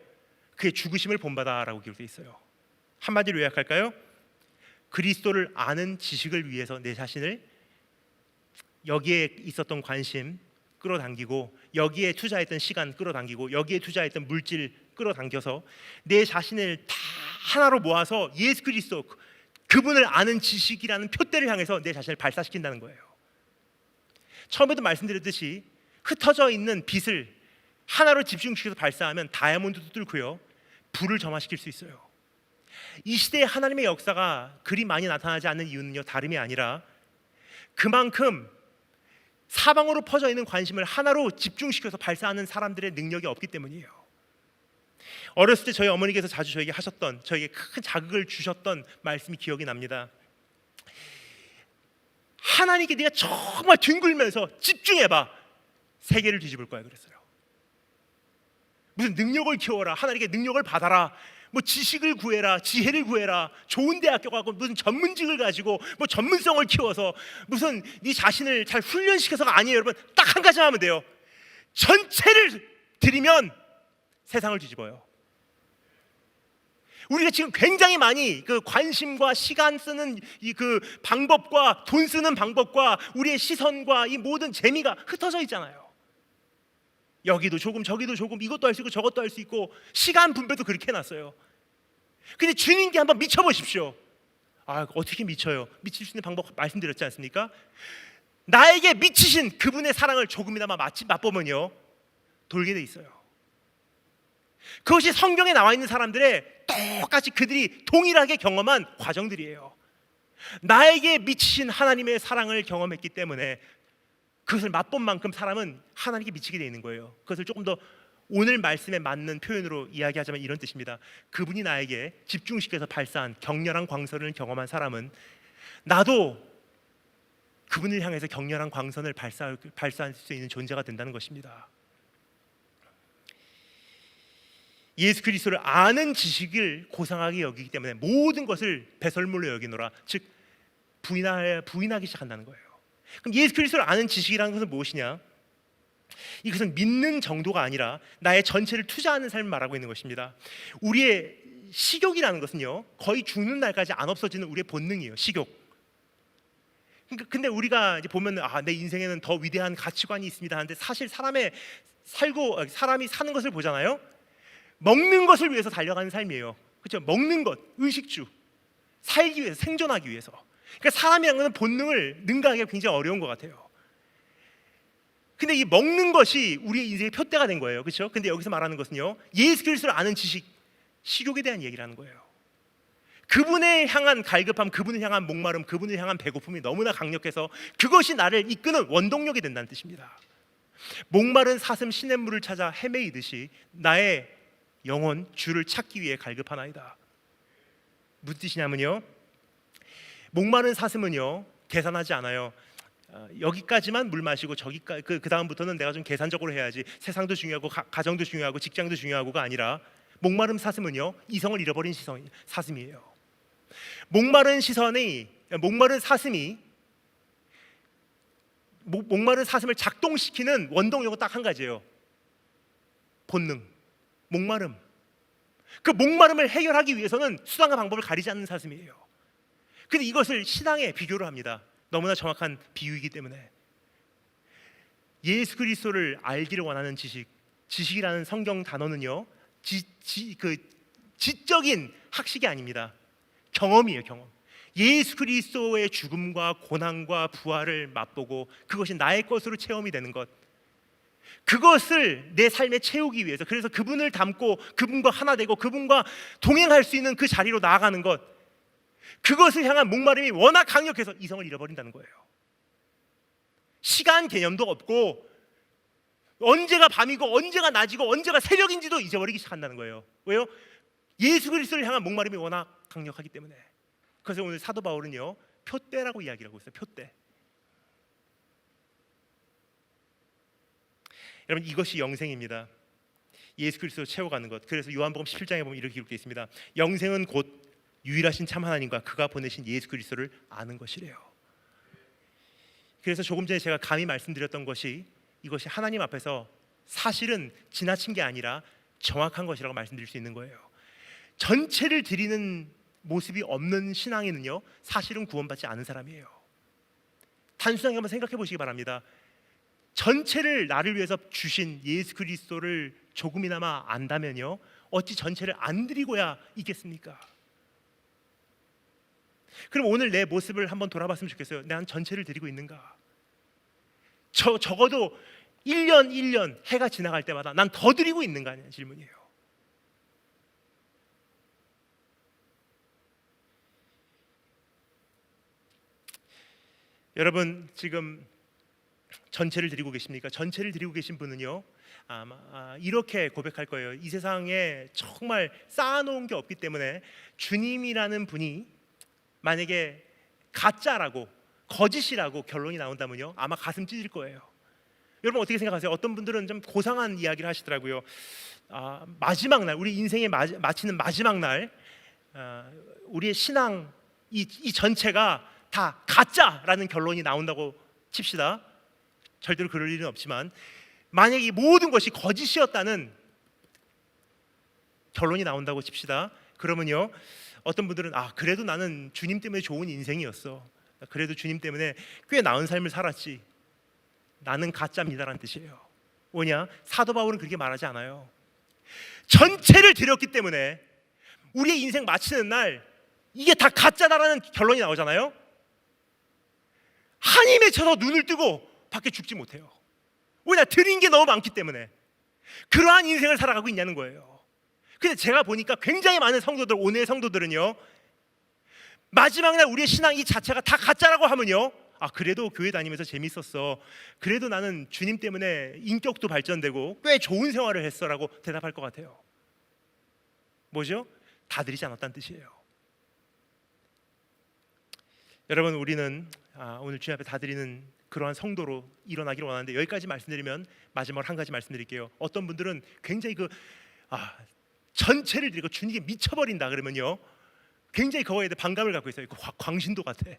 그의 죽으심을 본받아 라고 기록되어 있어요. 한마디로 요약할까요? 그리스도를 아는 지식을 위해서 내 자신을 여기에 있었던 관심 끌어당기고, 여기에 투자했던 시간 끌어당기고, 여기에 투자했던 물질 끌어당겨서 내 자신을 다 하나로 모아서 예수 그리스도, 그분을 아는 지식이라는 표대를 향해서 내 자신을 발사시킨다는 거예요. 처음에도 말씀드렸듯이 흩어져 있는 빛을 하나로 집중시켜서 발사하면 다이아몬드도 뚫고요, 불을 점화시킬 수 있어요. 이 시대에 하나님의 역사가 그리 많이 나타나지 않는 이유는요, 다름이 아니라 그만큼 사방으로 퍼져 있는 관심을 하나로 집중시켜서 발사하는 사람들의 능력이 없기 때문이에요. 어렸을 때 저희 어머니께서 자주 저에게 하셨던, 저에게 큰 자극을 주셨던 말씀이 기억이 납니다. 하나님께 네가 정말 뒹굴면서 집중해봐, 세계를 뒤집을 거야 그랬어요. 무슨 능력을 키워라, 하나님께 능력을 받아라, 뭐 지식을 구해라, 지혜를 구해라, 좋은 대학교 가고 무슨 전문직을 가지고 뭐 전문성을 키워서 무슨 네 자신을 잘 훈련시켜서가 아니에요. 여러분, 딱 한 가지만 하면 돼요. 전체를 들이면 세상을 뒤집어요. 우리가 지금 굉장히 많이 그 관심과 시간 쓰는 이 그 방법과 돈 쓰는 방법과 우리의 시선과 이 모든 재미가 흩어져 있잖아요. 여기도 조금 저기도 조금, 이것도 할 수 있고 저것도 할 수 있고, 시간 분배도 그렇게 해놨어요. 근데 주님께 한번 미쳐보십시오. 어떻게 미쳐요? 미칠 수 있는 방법 말씀드렸지 않습니까? 나에게 미치신 그분의 사랑을 조금이나마 맛보면요, 돌게 돼 있어요. 그것이 성경에 나와 있는 사람들의 똑같이 그들이 동일하게 경험한 과정들이에요. 나에게 미치신 하나님의 사랑을 경험했기 때문에 그것을 맛본 만큼 사람은 하나님께 미치게 되어 있는 거예요. 그것을 조금 더 오늘 말씀에 맞는 표현으로 이야기하자면 이런 뜻입니다. 그분이 나에게 집중시켜서 발사한 격렬한 광선을 경험한 사람은 나도 그분을 향해서 격렬한 광선을 발사할 수 있는 존재가 된다는 것입니다. 예수 그리스도를 아는 지식을 고상하게 여기기 때문에 모든 것을 배설물로 여기노라, 즉 부인하기 시작한다는 거예요. 그럼 예수 그리스도를 아는 지식이라는 것은 무엇이냐? 이것은 믿는 정도가 아니라 나의 전체를 투자하는 삶을 말하고 있는 것입니다. 우리의 식욕이라는 것은요, 거의 죽는 날까지 안 없어지는 우리의 본능이에요. 식욕. 그러니까 근데 우리가 이제 보면 내 인생에는 더 위대한 가치관이 있습니다 하는데, 사실 사람이 사는 것을 보잖아요. 먹는 것을 위해서 달려가는 삶이에요. 그렇죠? 먹는 것, 의식주, 살기 위해서, 생존하기 위해서. 그러니까 사람이라는 것은 본능을 능가하기가 굉장히 어려운 것 같아요. 근데 이 먹는 것이 우리의 인생의 표대가 된 거예요. 그렇죠? 근데 여기서 말하는 것은요, 예수 그리스도를 아는 지식, 식욕에 대한 얘기를 하는 거예요. 그분을 향한 갈급함, 그분을 향한 목마름, 그분을 향한 배고픔이 너무나 강력해서 그것이 나를 이끄는 원동력이 된다는 뜻입니다. 목마른 사슴 시냇물을 찾아 헤매이듯이 나의 영혼 주를 찾기 위해 갈급하나이다. 무슨 뜻이냐면요, 목마른 사슴은요 계산하지 않아요. 여기까지만 물 마시고 저기까지 그 다음부터는 내가 좀 계산적으로 해야지. 세상도 중요하고 가정도 중요하고 직장도 중요하고가 아니라, 목마른 사슴은요 이성을 잃어버린 사슴이에요. 목마른 사슴을 작동시키는 원동력은 딱 한 가지예요. 본능, 목마름. 그 목마름을 해결하기 위해서는 수단과 방법을 가리지 않는 사슴이에요. 근데 이것을 신앙에 비교를 합니다. 너무나 정확한 비유이기 때문에. 예수 그리스도를 알기를 원하는 지식이라는 성경 단어는요, 지적인 학식이 아닙니다. 경험이에요, 경험. 예수 그리스도의 죽음과 고난과 부활을 맛보고 그것이 나의 것으로 체험이 되는 것, 그것을 내 삶에 채우기 위해서, 그래서 그분을 닮고 그분과 하나 되고 그분과 동행할 수 있는 그 자리로 나아가는 것, 그것을 향한 목마름이 워낙 강력해서 이성을 잃어버린다는 거예요. 시간 개념도 없고 언제가 밤이고 언제가 낮이고 언제가 새벽인지도 잊어버리기 시작한다는 거예요. 왜요? 예수 그리스도를 향한 목마름이 워낙 강력하기 때문에. 그래서 오늘 사도 바울은요 표대라고 이야기를 하고 있어요. 표대. 여러분, 이것이 영생입니다. 예수 그리스도를 채워가는 것. 그래서 요한복음 17장에 보면 이렇게 기록되어 있습니다. 영생은 곧 유일하신 참 하나님과 그가 보내신 예수 그리스도를 아는 것이래요. 그래서 조금 전에 제가 감히 말씀드렸던 것이, 이것이 하나님 앞에서 사실은 지나친 게 아니라 정확한 것이라고 말씀드릴 수 있는 거예요. 전체를 드리는 모습이 없는 신앙인은요 사실은 구원받지 않은 사람이에요. 단순하게 한번 생각해 보시기 바랍니다. 전체를 나를 위해서 주신 예수 그리스도를 조금이나마 안다면요 어찌 전체를 안 드리고야 있겠습니까? 그럼 오늘 내 모습을 한번 돌아봤으면 좋겠어요. 난 전체를 드리고 있는가? 적어도 1년 해가 지나갈 때마다 난 더 드리고 있는가 하는 질문이에요. 여러분, 지금 전체를 드리고 계십니까? 전체를 드리고 계신 분은요 아마 이렇게 고백할 거예요. 이 세상에 정말 쌓아놓은 게 없기 때문에 주님이라는 분이 만약에 가짜라고, 거짓이라고 결론이 나온다면요 아마 가슴 찢을 거예요. 여러분 어떻게 생각하세요? 어떤 분들은 좀 고상한 이야기를 하시더라고요. 마지막 날, 우리 인생에 마치는 마지막 날, 우리의 신앙 이 전체가 다 가짜라는 결론이 나온다고 칩시다. 절대로 그럴 일은 없지만 만약에 이 모든 것이 거짓이었다는 결론이 나온다고 칩시다. 그러면요 어떤 분들은 그래도 나는 주님 때문에 좋은 인생이었어, 그래도 주님 때문에 꽤 나은 삶을 살았지, 나는 가짜입니다라는 뜻이에요. 뭐냐? 사도 바울은 그렇게 말하지 않아요. 전체를 드렸기 때문에 우리의 인생 마치는 날 이게 다 가짜다라는 결론이 나오잖아요. 한이 맺혀서 눈을 뜨고 밖에 죽지 못해요. 왜냐? 드린 게 너무 많기 때문에. 그러한 인생을 살아가고 있냐는 거예요. 근데 제가 보니까 굉장히 많은 성도들, 오늘의 성도들은요 마지막 날 우리의 신앙 이 자체가 다 가짜라고 하면요 그래도 교회 다니면서 재밌었어, 그래도 나는 주님 때문에 인격도 발전되고 꽤 좋은 생활을 했어라고 대답할 것 같아요. 뭐죠? 다 드리지 않았다는 뜻이에요. 여러분, 우리는 오늘 주님 앞에 다 드리는 그러한 성도로 일어나기를 원하는데, 여기까지 말씀드리면 마지막으로 한 가지 말씀드릴게요. 어떤 분들은 굉장히 전체를 드리고 주님께 미쳐버린다 그러면요 굉장히 그거에 대해 반감을 갖고 있어요. 광신도 같아.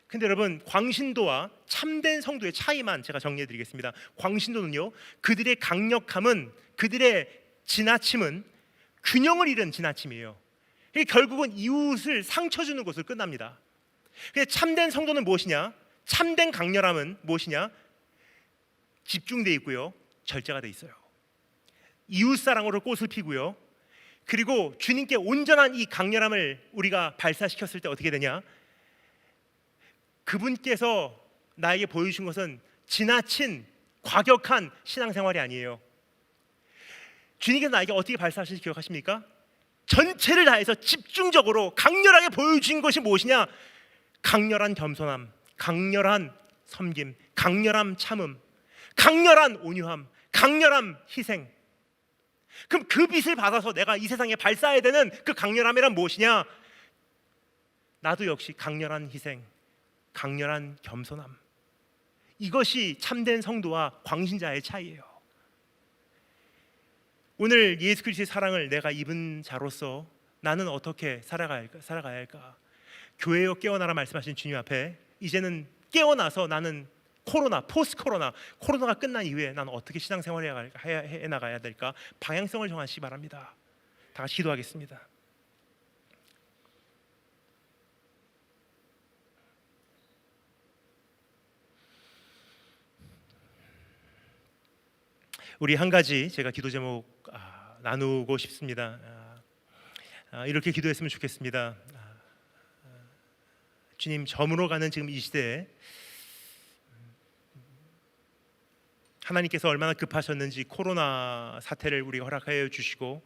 근데 여러분, 광신도와 참된 성도의 차이만 제가 정리해 드리겠습니다. 광신도는요 그들의 강력함은, 그들의 지나침은 균형을 잃은 지나침이에요. 결국은 이웃을 상처 주는 것으로 끝납니다. 근데 참된 성도는 무엇이냐? 참된 강렬함은 무엇이냐? 집중되어 있고요 절제가 되어 있어요. 이웃사랑으로 꽃을 피고요, 그리고 주님께 온전한 이 강렬함을 우리가 발사시켰을 때 어떻게 되냐? 그분께서 나에게 보여주신 것은 지나친 과격한 신앙생활이 아니에요. 주님께서 나에게 어떻게 발사하실지 기억하십니까? 전체를 다해서 집중적으로 강렬하게 보여주신 것이 무엇이냐? 강렬한 겸손함, 강렬한 섬김, 강렬한 참음, 강렬한 온유함, 강렬한 희생. 그럼 그 빛을 받아서 내가 이 세상에 발사해야 되는 그 강렬함이란 무엇이냐? 나도 역시 강렬한 희생, 강렬한 겸손함. 이것이 참된 성도와 광신자의 차이예요. 오늘 예수 그리스도의 사랑을 내가 입은 자로서 나는 어떻게 살아가야 할까? 교회여 깨어나라 말씀하신 주님 앞에 이제는 깨어나서 나는 포스트 코로나가 끝난 이후에 나는 어떻게 신앙생활을 해 나가야 될까? 방향성을 정하시기 바랍니다. 다 같이 기도하겠습니다. 우리 한 가지 제가 기도 제목 나누고 싶습니다. 이렇게 기도했으면 좋겠습니다. 주님, 점으로 가는 지금 이 시대에 하나님께서 얼마나 급하셨는지 코로나 사태를 우리가 허락하여 주시고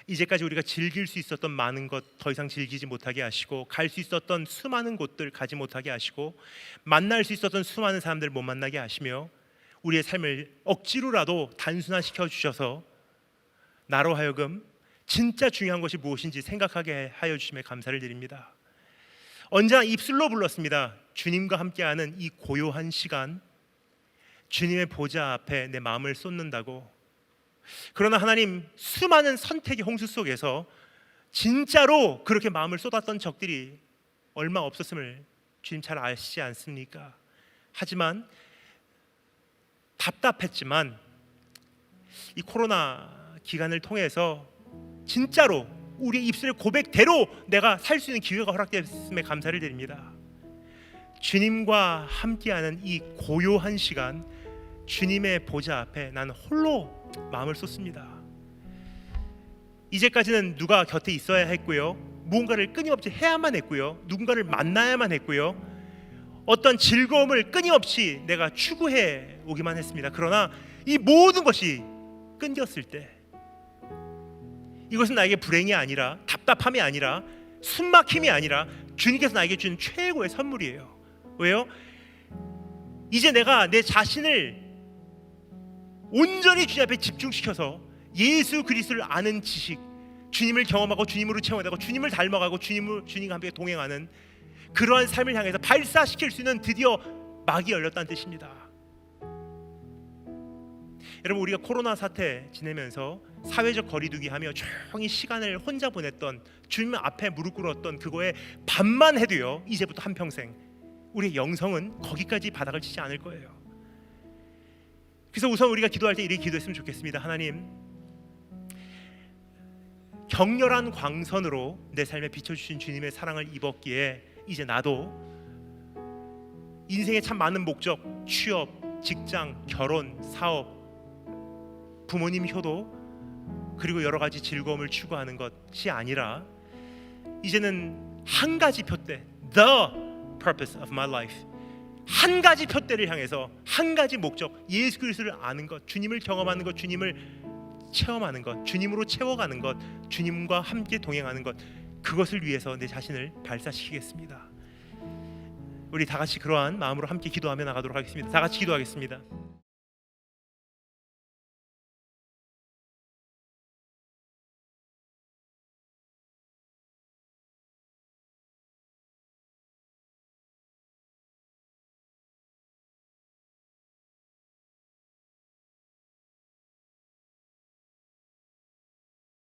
이제까지 우리가 즐길 수 있었던 많은 것 더 이상 즐기지 못하게 하시고 갈 수 있었던 수많은 곳들 가지 못하게 하시고 만날 수 있었던 수많은 사람들을 못 만나게 하시며 우리의 삶을 억지로라도 단순화시켜 주셔서 나로 하여금 진짜 중요한 것이 무엇인지 생각하게 하여 주심에 감사를 드립니다. 언제나 입술로 불렀습니다. 주님과 함께하는 이 고요한 시간, 주님의 보좌 앞에 내 마음을 쏟는다고. 그러나 하나님, 수많은 선택의 홍수 속에서 진짜로 그렇게 마음을 쏟았던 적들이 얼마 없었음을 주님 잘 아시지 않습니까? 하지만 답답했지만 이 코로나 기간을 통해서 진짜로 우리의 입술의 고백대로 내가 살 수 있는 기회가 허락되었음에 감사를 드립니다. 주님과 함께하는 이 고요한 시간, 주님의 보좌 앞에 나는 홀로 마음을 쏟습니다. 이제까지는 누가 곁에 있어야 했고요, 무언가를 끊임없이 해야만 했고요, 누군가를 만나야만 했고요, 어떤 즐거움을 끊임없이 내가 추구해 오기만 했습니다. 그러나 이 모든 것이 끊겼을 때 이것은 나에게 불행이 아니라, 답답함이 아니라, 숨막힘이 아니라 주님께서 나에게 준 최고의 선물이에요. 왜요? 이제 내가 내 자신을 온전히 주님 앞에 집중시켜서 예수 그리스도를 아는 지식, 주님을 경험하고 주님으로 체험하고 주님을 닮아가고 주님과 함께 동행하는 그러한 삶을 향해서 발사시킬 수 있는 드디어 막이 열렸다는 뜻입니다. 여러분, 우리가 코로나 사태 지내면서 사회적 거리두기 하며 조용히 시간을 혼자 보냈던, 주님 앞에 무릎 꿇었던 그거에 반만 해도요, 이제부터 한평생 우리의 영성은 거기까지 바닥을 치지 않을 거예요. 그래서 우선 우리가 기도할 때 이렇게 기도했으면 좋겠습니다. 하나님, 격렬한 광선으로 내 삶에 비춰주신 주님의 사랑을 입었기에 이제 나도 인생의 참 많은 목적, 취업, 직장, 결혼, 사업, 부모님 효도, 그리고 여러 가지 즐거움을 추구하는 것이 아니라 이제는 한 가지 표대, the purpose of my life, 한 가지 표대를 향해서 한 가지 목적, 예수 그리스도를 아는 것, 주님을 경험하는 것, 주님을 체험하는 것, 주님으로 채워가는 것, 주님과 함께 동행하는 것, 그것을 위해서 내 자신을 발사시키겠습니다. 우리 다 같이 그러한 마음으로 함께 기도하며 나가도록 하겠습니다. 다 같이 기도하겠습니다.